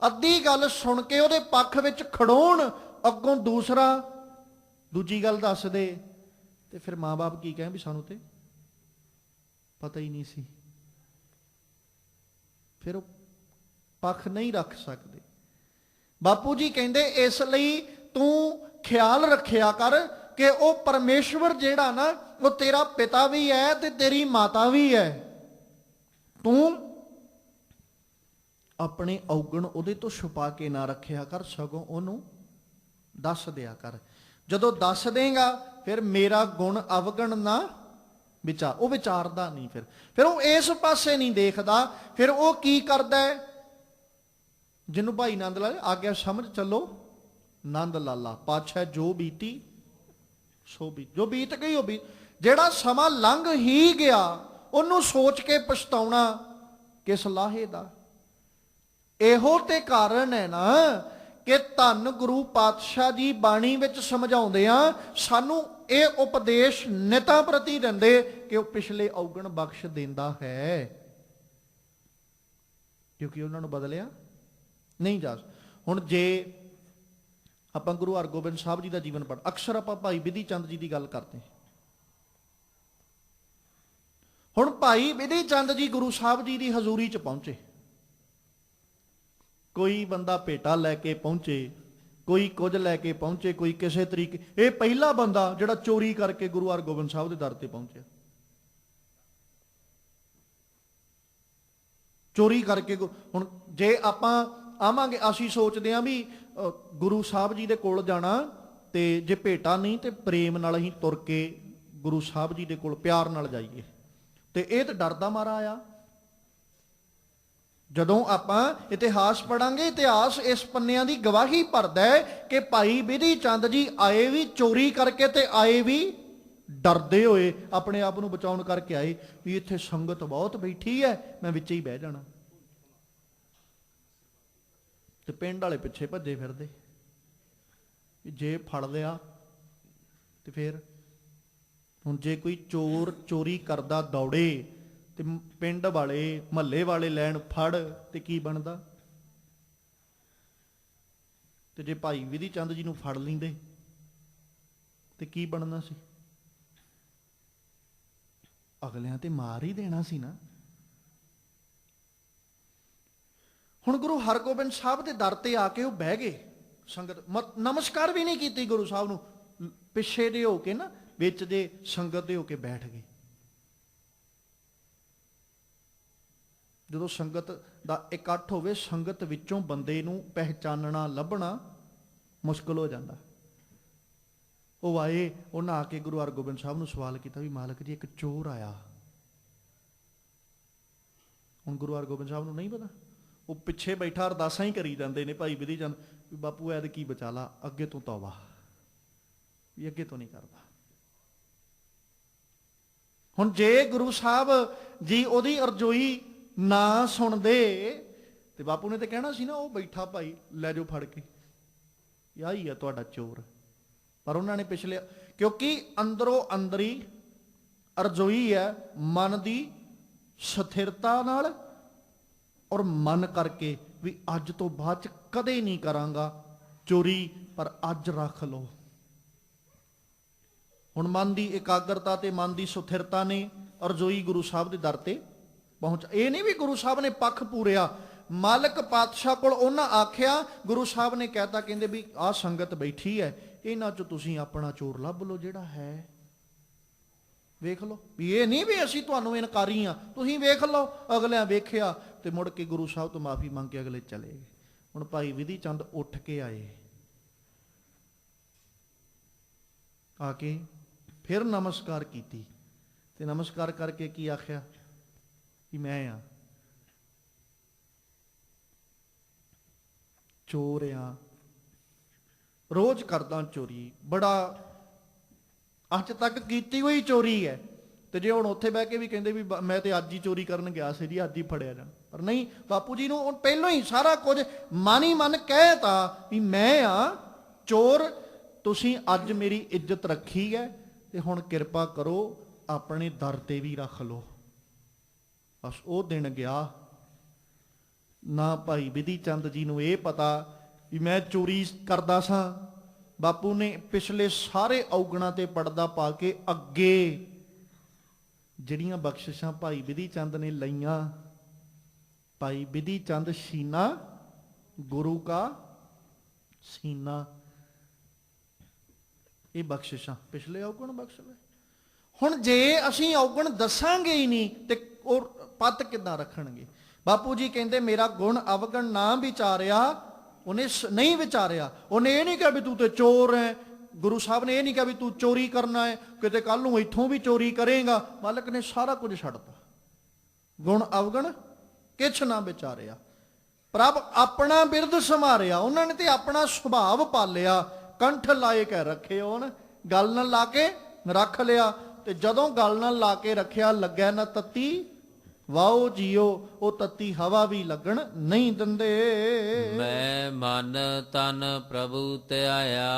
ਅੱਧੀ ਗੱਲ ਸੁਣ ਕੇ ਉਹਦੇ ਪੱਖ ਵਿੱਚ ਖੜੋਣ, ਅੱਗੋਂ ਦੂਜੀ ਗੱਲ ਦੱਸ ਦੇ, ਤੇ ਫਿਰ ਮਾਂ-ਬਾਪ ਕੀ ਕਹਿਣ ਵੀ ਸਾਨੂੰ ਤੇ ਪਤਾ ਹੀ ਨਹੀਂ ਸੀ। ਫਿਰ ਉਹ ਪੱਖ ਨਹੀਂ ਰੱਖ ਸਕਦੇ। ਬਾਪੂ ਜੀ ਕਹਿੰਦੇ ਇਸ ਲਈ ਤੂੰ ਖਿਆਲ ਰੱਖਿਆ ਕਰ ਕਿ ਉਹ ਪਰਮੇਸ਼ਵਰ ਜਿਹੜਾ ਨਾ, ਉਹ ਤੇਰਾ ਪਿਤਾ ਵੀ ਹੈ ਤੇ ਤੇਰੀ ਮਾਤਾ ਵੀ ਹੈ। ਤੂੰ ਆਪਣੇ ਔਗਣ ਉਹਦੇ ਤੋਂ ਛੁਪਾ ਕੇ ਨਾ ਰੱਖਿਆ ਕਰ, ਸਗੋਂ ਉਹਨੂੰ ਦੱਸ ਦਿਆ ਕਰ। ਜਦੋਂ ਦੱਸ ਦੇਗਾ, ਫਿਰ ਮੇਰਾ ਗੁਣ ਅਵਗਣ ਨਾ ਵਿਚਾਰ। ਉਹ ਵਿਚਾਰਦਾ ਨਹੀਂ, ਫਿਰ ਉਹ ਇਸ ਪਾਸੇ ਨਹੀਂ ਦੇਖਦਾ। ਫਿਰ ਉਹ ਕੀ ਕਰਦਾ ਹੈ, ਜਿਹਨੂੰ ਭਾਈ ਨੰਦ ਲਾਲ ਆਗਿਆ ਸਮਝ ਚੱਲੋ ਨੰਦ ਲਾਲਾ ਪਾਤਸ਼ਾਹ, ਜੋ ਬੀਤੀ ਸੋ ਬੀਤ, ਜੋ ਬੀਤ ਗਈ ਉਹ ਬੀਤ। ਜਿਹੜਾ ਸਮਾਂ ਲੰਘ ਹੀ ਗਿਆ ਉਹਨੂੰ ਸੋਚ ਕੇ ਪਛਤਾਉਣਾ ਕਿਸ ਲਾਹੇ ਦਾ। ਇਹੋ ਤੇ ਕਾਰਨ ਹੈ ਨਾ ਕਿ ਧੰਨ ਗੁਰੂ ਪਾਤਸ਼ਾਹ ਜੀ ਬਾਣੀ ਵਿੱਚ ਸਮਝਾਉਂਦੇ ਆ, ਸਾਨੂੰ ਇਹ ਉਪਦੇਸ਼ ਨਿਤਾਂ ਪ੍ਰਤੀ ਦਿੰਦੇ ਕਿ ਉਹ ਪਿਛਲੇ ਔਗਣ ਬਖਸ਼ ਦਿੰਦਾ ਹੈ, ਕਿਉਂਕਿ ਉਹਨਾਂ ਨੂੰ ਬਦਲਿਆ ਨਹੀਂ ਜਾ। ਹੁਣ ਜੇ ਆਪਾਂ ਗੁਰੂ ਹਰਗੋਬਿੰਦ ਸਾਹਿਬ ਜੀ ਦਾ ਜੀਵਨ ਪੜ੍ਹ, ਅਕਸਰ ਆਪਾਂ ਭਾਈ ਬਿਧੀ ਚੰਦ ਜੀ ਦੀ ਗੱਲ ਕਰਦੇ ਹਾਂ। ਹੁਣ ਭਾਈ ਬਿਧੀ ਚੰਦ ਜੀ ਗੁਰੂ ਸਾਹਿਬ ਜੀ ਦੀ ਹਜ਼ੂਰੀ 'ਚ ਪਹੁੰਚੇ। ਕੋਈ ਬੰਦਾ ਭੇਟਾ ਲੈ ਕੇ ਪਹੁੰਚੇ, ਕੋਈ ਕੁਝ ਲੈ ਕੇ ਪਹੁੰਚੇ, ਕੋਈ ਕਿਸੇ ਤਰੀਕੇ। ਇਹ ਪਹਿਲਾ ਬੰਦਾ ਜਿਹੜਾ ਚੋਰੀ ਕਰਕੇ ਗੁਰੂ ਹਰਗੋਬਿੰਦ ਸਾਹਿਬ ਦੇ ਦਰ ਤੇ ਪਹੁੰਚਿਆ। ਚੋਰੀ ਕਰਕੇ। ਹੁਣ ਜੇ ਆਪਾਂ ਆਵਾਂਗੇ, ਅਸੀਂ ਸੋਚਦੇ ਹਾਂ ਵੀ ਗੁਰੂ ਸਾਹਿਬ ਜੀ ਦੇ ਕੋਲ ਜਾਣਾ, ਤੇ ਜੇ ਭੇਟਾ ਨਹੀਂ ਤੇ ਪ੍ਰੇਮ ਨਾਲ ਅਸੀਂ ਤੁਰ ਕੇ ਗੁਰੂ ਸਾਹਿਬ ਜੀ ਦੇ ਕੋਲ ਪਿਆਰ ਨਾਲ ਜਾਈਏ, ਤੇ ਇਹ ਤਾਂ ਡਰ ਦਾ ਮਾਰਾ ਆ। ਜਦੋਂ ਆਪਾਂ ਇਤਿਹਾਸ ਪੜਾਂਗੇ, ਇਤਿਹਾਸ ਇਸ ਪੰਨਿਆਂ ਦੀ ਗਵਾਹੀ ਭਰਦਾ ਹੈ ਕਿ ਭਾਈ ਬਿਧੀ ਚੰਦ ਜੀ ਆਏ ਵੀ ਚੋਰੀ ਕਰਕੇ, ਤੇ ਆਏ ਵੀ ਡਰਦੇ ਹੋਏ, ਆਪਣੇ ਆਪ ਨੂੰ ਬਚਾਉਣ ਕਰਕੇ ਆਏ ਵੀ ਇੱਥੇ ਸੰਗਤ ਬਹੁਤ ਬੈਠੀ ਹੈ, ਮੈਂ ਵਿੱਚ ਹੀ ਬਹਿ ਜਾਣਾ। ਤੇ ਪਿੰਡ ਵਾਲੇ ਪਿੱਛੇ ਭੱਜੇ ਫਿਰਦੇ, ਜੇ ਫੜ ਲਿਆ ਤੇ ਫਿਰ ਹੁਣ ਜੇ ਕੋਈ ਚੋਰ ਚੋਰੀ ਕਰਦਾ ਦੌੜੇ ਤੇ ਪਿੰਡ ਵਾਲੇ ਮਹੱਲੇ ਵਾਲੇ ਲੈਣ ਫੜ, ਤੇ ਕੀ ਬਣਦਾ? ਤੇ ਜੇ ਭਾਈ ਬਿਧੀ ਚੰਦ ਜੀ ਨੂੰ ਫੜ ਲੈਂਦੇ ਤੇ ਕੀ ਬਣਨਾ ਸੀ? ਅਗਲਿਆਂ ਤੇ ਮਾਰ ਹੀ ਦੇਣਾ ਸੀ ਨਾ। ਹੁਣ ਗੁਰੂ ਹਰਗੋਬਿੰਦ ਸਾਹਿਬ ਦੇ ਦਰ ਤੇ ਆ ਕੇ ਉਹ ਬਹਿ ਗਏ। ਸੰਗਤ ਨਮਸਕਾਰ ਵੀ ਨਹੀਂ ਕੀਤੀ ਗੁਰੂ ਸਾਹਿਬ ਨੂੰ, ਪਿੱਛੇ ਦੇ ਹੋ ਕੇ ਨਾ, ਵਿੱਚ ਦੇ ਸੰਗਤ ਦੇ ਹੋ ਕੇ ਬੈਠ ਗਏ। ਜਦੋਂ ਸੰਗਤ ਦਾ ਇਕੱਠ ਹੋਵੇ, ਸੰਗਤ ਵਿੱਚੋਂ ਬੰਦੇ ਨੂੰ ਪਹਿਚਾਨਣਾ ਲੱਭਣਾ ਮੁਸ਼ਕਲ ਹੋ ਜਾਂਦਾ। ਉਹ ਆਏ, ਉਹਨਾਂ ਆ ਕੇ ਗੁਰੂ ਹਰਗੋਬਿੰਦ ਸਾਹਿਬ ਨੂੰ ਸਵਾਲ ਕੀਤਾ ਵੀ ਮਾਲਕ ਜੀ, ਇੱਕ ਚੋਰ ਆਇਆ। ਹੁਣ ਗੁਰੂ ਹਰਗੋਬਿੰਦ ਸਾਹਿਬ ਨੂੰ ਨਹੀਂ ਪਤਾ, ਉਹ ਪਿੱਛੇ ਬੈਠਾ ਅਰਦਾਸਾਂ ਹੀ ਕਰੀ ਜਾਂਦੇ ਨੇ ਭਾਈ ਬਿਧੀ ਚੰਦ ਵੀ ਬਾਪੂ ਐਦ ਕੀ ਬਚਾ ਲਾ, ਅੱਗੇ ਤੋਂ ਤੌਬਾ, ਵੀ ਅੱਗੇ ਤੋਂ ਨਹੀਂ ਕਰਦਾ। ਹੁਣ ਜੇ ਗੁਰੂ ਸਾਹਿਬ ਜੀ ਉਹਦੀ ਅਰਜ਼ੋਈ ਨਾ ਸੁਣਦੇ ਤੇ ਬਾਪੂ ਨੇ ਤੇ ਕਹਿਣਾ ਸੀ ਨਾ, ਉਹ ਬੈਠਾ ਭਾਈ, ਲੈ ਜਾਓ ਫੜ ਕੇ, ਆਹੀ ਆ ਤੁਹਾਡਾ ਚੋਰ। ਪਰ ਉਹਨਾਂ ਨੇ ਪਿਛਲੇ, ਕਿਉਂਕਿ ਅੰਦਰੋਂ ਅੰਦਰੀ ਅਰਜ਼ੋਈ ਹੈ ਮਨ ਦੀ ਸਥਿਰਤਾ ਨਾਲ, ਔਰ ਮਨ ਕਰਕੇ ਵੀ ਅੱਜ ਤੋਂ ਬਾਅਦ ਚ ਕਦੇ ਨਹੀਂ ਕਰਾਂਗਾ ਚੋਰੀ, ਪਰ ਅੱਜ ਰੱਖ ਲਓ। ਹੁਣ ਮਨ ਦੀ ਇਕਾਗਰਤਾ ਤੇ ਮਨ ਦੀ ਸਥਿਰਤਾ ਨੇ ਅਰਜ਼ੋਈ ਗੁਰੂ ਸਾਹਿਬ ਦੇ ਦਰ ਤੇ ਪਹੁੰਚ। ਇਹ ਨਹੀਂ ਵੀ ਗੁਰੂ ਸਾਹਿਬ ਨੇ ਪੱਖ ਪੂਰਿਆ, ਮਾਲਕ ਪਾਤਸ਼ਾਹ ਕੋਲ ਉਹਨਾਂ ਆਖਿਆ, ਗੁਰੂ ਸਾਹਿਬ ਨੇ ਕਹਿਤਾ, ਕਹਿੰਦੇ ਵੀ ਆਹ ਸੰਗਤ ਬੈਠੀ ਹੈ, ਇਹਨਾਂ ਚੋਂ ਤੁਸੀਂ ਆਪਣਾ ਚੋਰ ਲੱਭ ਲਓ ਜਿਹੜਾ ਹੈ, ਵੇਖ ਲਓ। ਵੀ ਇਹ ਨਹੀਂ ਵੀ ਅਸੀਂ ਤੁਹਾਨੂੰ ਇਨਕਾਰੀ ਆ, ਤੁਸੀਂ ਵੇਖ ਲਓ। ਅਗਲਿਆਂ ਵੇਖਿਆ ਤੇ ਮੁੜ ਕੇ ਗੁਰੂ ਸਾਹਿਬ ਤੋਂ ਮਾਫੀ ਮੰਗ ਕੇ ਅਗਲੇ ਚਲੇ ਗਏ। ਹੁਣ ਭਾਈ ਬਿਧੀ ਚੰਦ ਉੱਠ ਕੇ ਆਏ, ਆ ਕੇ ਫਿਰ ਨਮਸਕਾਰ ਕੀਤੀ, ਤੇ ਨਮਸਕਾਰ ਕਰਕੇ ਕੀ ਆਖਿਆ ਕਿ ਮੈਂ ਆ ਚੋਰ ਆ, ਰੋਜ਼ ਕਰਦਾ ਚੋਰੀ, ਬੜਾ ਅੱਜ ਤੱਕ ਕੀਤੀ ਹੋਈ ਚੋਰੀ ਹੈ। ਤੇ ਜੇ ਹੁਣ ਉੱਥੇ ਬਹਿ ਕੇ ਵੀ ਕਹਿੰਦੇ ਵੀ ਮੈਂ ਤੇ ਅੱਜ ਹੀ ਚੋਰੀ ਕਰਨ ਗਿਆ ਸੀ ਜੀ, ਅੱਜ ਹੀ ਫੜਿਆ ਜਾਣਾ, ਪਰ ਨਹੀਂ, ਬਾਪੂ ਜੀ ਨੂੰ ਪਹਿਲਾਂ ਹੀ ਸਾਰਾ ਕੁਝ ਮਨ ਹੀ ਮਨ ਕਹਿਤਾ ਵੀ ਮੈਂ ਆ ਚੋਰ, ਤੁਸੀਂ ਅੱਜ ਮੇਰੀ ਇੱਜ਼ਤ ਰੱਖੀ ਹੈ, ਤੇ ਹੁਣ ਕਿਰਪਾ ਕਰੋ ਆਪਣੇ ਦਰ ਤੇ ਵੀ ਰੱਖ ਲਓ। ਬਸ ਉਹ ਦਿਨ ਗਿਆ। ਨਾ ਭਾਈ ਬਿਧੀ ਚੰਦ ਜੀ ਨੂੰ ਇਹ ਪਤਾ ਵੀ ਮੈਂ ਚੋਰੀ ਕਰਦਾ ਸਾਂ। ਬਾਪੂ ਨੇ ਪਿਛਲੇ ਸਾਰੇ ਔਗਣਾਂ ਤੇ ਪਰਦਾ ਪਾ ਕੇ ਅੱਗੇ ਜਿਹੜੀਆਂ ਬਖਸ਼ਿਸ਼ਾਂ ਭਾਈ ਬਿਧੀ ਚੰਦ ਨੇ ਲਈਆਂ, ਭਾਈ ਬਿਧੀ ਚੰਦ ਸੀਨਾ ਗੁਰੂ ਕਾ ਸੀਨਾ, ਇਹ ਬਖਸ਼ਿਸ਼ਾਂ ਪਿਛਲੇ ਔਗਣ ਬਖਸ਼ ਲਏ। ਹੁਣ ਜੇ ਅਸੀਂ ਔਗਣ ਦੱਸਾਂਗੇ ਹੀ ਨਹੀਂ ਤੇ ਉਹ ਪੱਤ ਕਿੱਦਾਂ ਰੱਖਣਗੇ? ਬਾਪੂ ਜੀ ਕਹਿੰਦੇ ਮੇਰਾ ਗੁਣ ਅਵਗਣ ਨਾ ਵਿਚਾਰਿਆ, ਉਹਨੇ ਨਹੀਂ ਵਿਚਾਰਿਆ। ਉਹਨੇ ਇਹ ਨਹੀਂ ਕਿਹਾ ਵੀ ਤੂੰ ਤੇ ਚੋਰ ਹੈ, ਗੁਰੂ ਸਾਹਿਬ ਨੇ ਇਹ ਨਹੀਂ ਕਿਹਾ ਵੀ ਤੂੰ ਚੋਰੀ ਕਰਨਾ ਹੈ, ਕਿਤੇ ਕੱਲ ਨੂੰ ਇੱਥੋਂ ਵੀ ਚੋਰੀ ਕਰੇਗਾ। ਮਾਲਕ ਨੇ ਸਾਰਾ ਕੁਝ ਛੱਡਤਾ। ਗੁਣ ਅਵਗਣ ਕਿਛ ਨਾ ਵਿਚਾਰਿਆ, ਪ੍ਰਭ ਆਪਣਾ ਬਿਰਦ ਸੰਭਾਰਿਆ। ਉਹਨਾਂ ਨੇ ਤੇ ਆਪਣਾ ਸੁਭਾਵ ਪਾਲਿਆ, ਕੰਠ ਲਾਏ ਕਹਿ ਰੱਖੇ, ਉਹਨ ਗੱਲ ਨਾਲ ਲਾ ਕੇ ਰੱਖ ਲਿਆ। ਤੇ ਜਦੋਂ ਗਲ ਨਾਲ ਲਾ ਕੇ ਰੱਖਿਆ ਲੱਗਿਆ ਨਾ ਤੱਤੀ, ਵਾਓ ਜੀਓ ਉਹ ਤੱਤੀ ਹਵਾ ਵੀ ਲੱਗਣ ਨਹੀਂ ਦਿੰਦੇ। ਮੈਂ ਮਨ ਤਨ ਪ੍ਰਭੂ ਧਿਆਇਆ,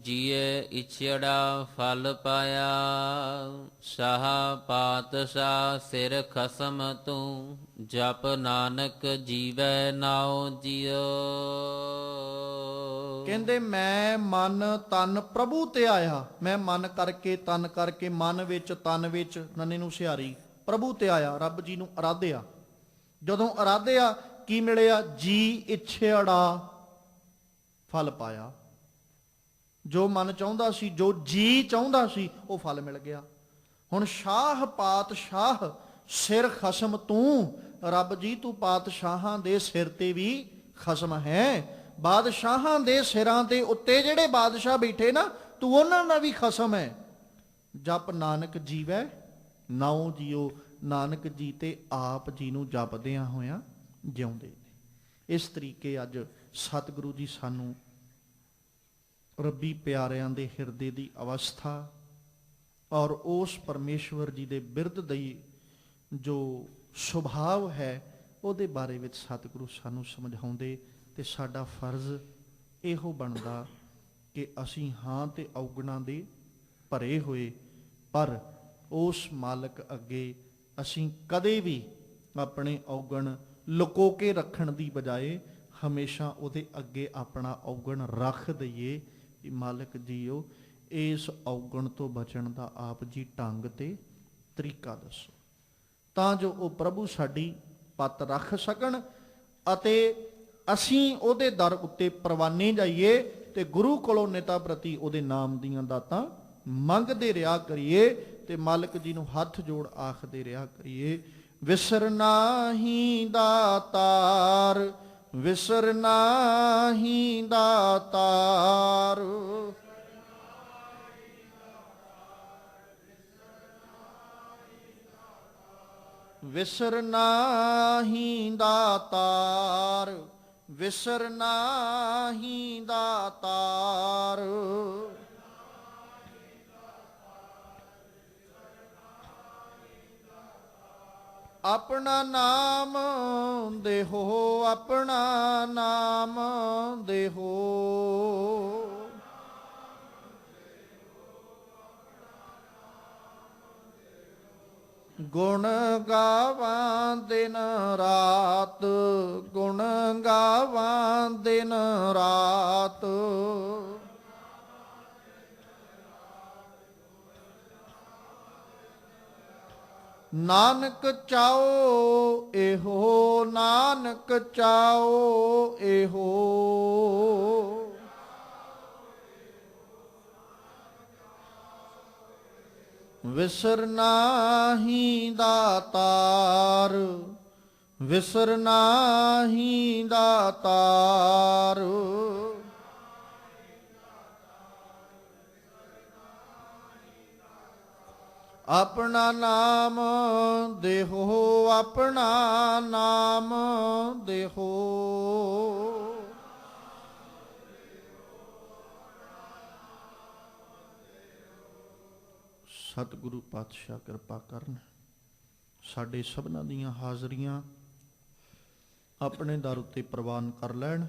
ਜੀਏ ਇਛੜਾ ਫਲ ਪਾਇਆ। ਸਾਹ ਪਾਤਸ਼ਾਹ ਸਿਰ ਖਸਮ ਤੂੰ, ਜਪ ਨਾਨਕ ਜੀਵੈ ਨਾਉ ਜਿਉ। ਕਹਿੰਦੇ ਮੈਂ ਮਨ ਤਨ ਪ੍ਰਭੂ ਤੇ ਆਇਆ, ਮੈਂ ਮਨ ਕਰਕੇ ਤਨ ਕਰਕੇ, ਮਨ ਵਿੱਚ ਤਨ ਵਿੱਚ, ਨੰਨੇ ਨੂੰ ਸਿਹਾਰੀ, ਪ੍ਰਭੂ ਤੇ ਆਇਆ, ਰੱਬ ਜੀ ਨੂੰ ਅਰਾਧਿਆ। ਜਦੋਂ ਅਰਾਧਿਆ ਕੀ ਮਿਲਿਆ? ਜੀ ਇੱਛੜਾ ਫਲ ਪਾਇਆ। ਜੋ ਮਨ ਚਾਹੁੰਦਾ ਸੀ, ਜੋ ਜੀ ਚਾਹੁੰਦਾ ਸੀ, ਉਹ ਫਲ ਮਿਲ ਗਿਆ। ਹੁਣ ਸ਼ਾਹ ਪਾਤਸ਼ਾਹ ਸਿਰ ਖਸਮ ਤੂੰ, ਰੱਬ ਜੀ ਤੂੰ ਪਾਤਸ਼ਾਹਾਂ ਦੇ ਸਿਰ ਤੇ ਵੀ ਖਸਮ ਹੈ। ਬਾਦਸ਼ਾਹਾਂ ਦੇ ਸਿਰਾਂ ਦੇ ਉੱਤੇ ਜਿਹੜੇ ਬਾਦਸ਼ਾਹ ਬੈਠੇ ਨਾ, ਤੂੰ ਉਹਨਾਂ ਦਾ ਵੀ ਖਸਮ ਹੈ। ਜਪ ਨਾਨਕ ਜੀਵੈ ਨਾਉ ਜਿਉ, ਨਾਨਕ ਜੀ ਤੇ ਆਪ ਜੀ ਨੂੰ ਜਪਦਿਆਂ ਹੋਇਆਂ ਜਿਉਂਦੇ ਨੇ। ਇਸ ਤਰੀਕੇ ਅੱਜ ਸਤਿਗੁਰੂ ਜੀ ਸਾਨੂੰ ਰੱਬੀ ਪਿਆਰਿਆਂ ਦੇ ਹਿਰਦੇ ਦੀ ਅਵਸਥਾ ਔਰ ਉਸ ਪਰਮੇਸ਼ਵਰ ਜੀ ਦੇ ਬਿਰਧ ਦੀ ਜੋ ਸੁਭਾਵ ਹੈ ਉਹਦੇ ਬਾਰੇ ਵਿੱਚ ਸਤਿਗੁਰੂ ਸਾਨੂੰ ਸਮਝਾਉਂਦੇ। ਤੇ ਸਾਡਾ ਫਰਜ਼ ਇਹੋ ਬਣਦਾ ਕਿ ਅਸੀਂ ਹਾਂ ਤੇ ਔਗਣਾਂ ਦੇ ਭਰੇ ਹੋਏ, ਪਰ ਉਸ ਮਾਲਕ ਅੱਗੇ ਅਸੀਂ ਕਦੇ ਵੀ ਆਪਣੇ ਔਗਣ ਲੁਕੋ ਕੇ ਰੱਖਣ ਦੀ ਬਜਾਏ ਹਮੇਸ਼ਾ ਉਹਦੇ ਅੱਗੇ ਆਪਣਾ ਔਗਣ ਰੱਖ ਦਈਏ ਕਿ ਮਾਲਕ ਜੀਓ ਇਸ ਔਗਣ ਤੋਂ ਬਚਣ ਦਾ ਆਪ ਜੀ ਢੰਗ ਤੇ ਤਰੀਕਾ ਦੱਸੋ, ਤਾਂ ਜੋ ਉਹ ਪ੍ਰਭੂ ਸਾਡੀ ਪੱਤ ਰੱਖ ਸਕਣ ਅਤੇ ਅਸੀਂ ਉਹਦੇ ਦਰ ਉੱਤੇ ਪ੍ਰਵਾਨੇ ਜਾਈਏ ਤੇ ਗੁਰੂ ਕੋਲੋਂ ਨਿਤਾ ਪ੍ਰਤੀ ਉਹਦੇ ਨਾਮ ਦੀਆਂ ਦਾਤਾਂ ਮੰਗਦੇ ਰਿਹਾ ਕਰੀਏ ਤੇ ਮਾਲਕ ਜੀ ਨੂੰ ਹੱਥ ਜੋੜ ਆਖਦੇ ਰਿਹਾ ਕਰੀਏ, ਵਿਸਰ ਨਾਹੀ ਦਾਤਾਰ, ਵਿਸਰ ਨਾਹੀ ਦਾਤਾਰ। ਵਿਸਰ ਨਾਹੀ ਦਾਤਾਰ, ਵਿਸਰ ਨਾਹੀ ਦਾਤਾਰ। ਆਪਣਾ ਨਾਮ ਦੇਹੋ, ਆਪਣਾ ਨਾਮ ਦੇਹੋ। ਗੁਣ ਗਾਵਾਂ ਦਿਨ ਰਾਤ, ਗੁਣ ਗਾਵਾਂ ਦਿਨ ਰਾਤ। ਨਾਨਕ ਚਾਓ ਇਹੋ, ਨਾਨਕ ਚਾਓ ਇਹੋ। ਵਿਸਰ ਨਾਹੀ ਦਾਤਾਰ, ਵਿਸਰ ਨਾਹੀ ਦਾਤਾਰ। ਆਪਣਾ ਨਾਮ ਦੇਹੋ, ਆਪਣਾ ਨਾਮ ਦੇਹੋ। ਸਤਿਗੁਰੂ ਪਾਤਸ਼ਾਹ ਕਿਰਪਾ ਕਰਨ, ਸਾਡੇ ਸਭਨਾਂ ਦੀਆਂ ਹਾਜ਼ਰੀਆਂ ਆਪਣੇ ਦਰ ਉੱਤੇ ਪ੍ਰਵਾਨ ਕਰ ਲੈਣ।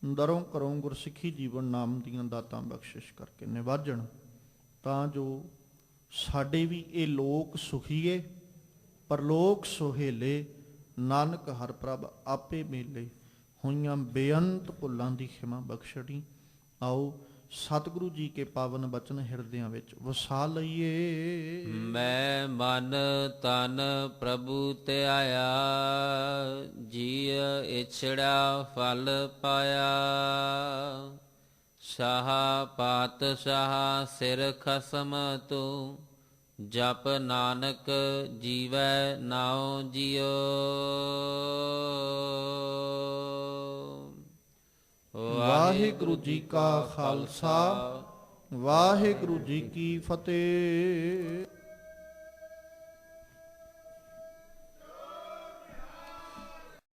ਦਰੋਂ ਕਰੋਂ ਗੁਰਸਿੱਖੀ ਜੀਵਨ ਨਾਮ ਦੀਆਂ ਦਾਤਾਂ ਬਖਸ਼ਿਸ਼ ਕਰਕੇ ਨਿਵਾਜਣ, ਤਾਂ ਜੋ ਸਾਡੇ ਵੀ ਇਹ ਲੋਕ ਸੁਖੀਏ ਪਰਲੋਕ ਸੁਹੇਲੇ। ਨਾਨਕ ਹਰ ਪ੍ਰਭ ਆਪੇ ਮੇਲੇ, ਹੋਈਆਂ ਬੇਅੰਤ ਭੁੱਲਾਂ ਦੀ ਖਿਮਾ ਬਖਸ਼ਣੀ। ਆਓ ਸਤਿਗੁਰੂ ਜੀ ਕੇ ਪਾਵਨ ਬਚਨ ਹਿਰਦਿਆਂ ਵਿੱਚ ਵਸਾ ਲਈਏ। ਮੈਂ ਮਨ ਤਨ ਪ੍ਰਭੂ ਧਿਆਇਆ, ਜੀ ਇਛੜਾ ਫਲ ਪਾਇਆ। ਸਾਹ ਪਾਤਸ਼ਾਹ ਸਿਰ ਖਸਮ ਤੂੰ, ਜਪ ਨਾਨਕ ਜੀਵੈ ਨਾਉ ਜਿਉ। ਵਾਹਿਗੁਰੂ ਜੀ ਕਾ ਖਾਲਸਾ, ਵਾਹਿਗੁਰੂ ਜੀ ਕੀ ਫਤਿਹ।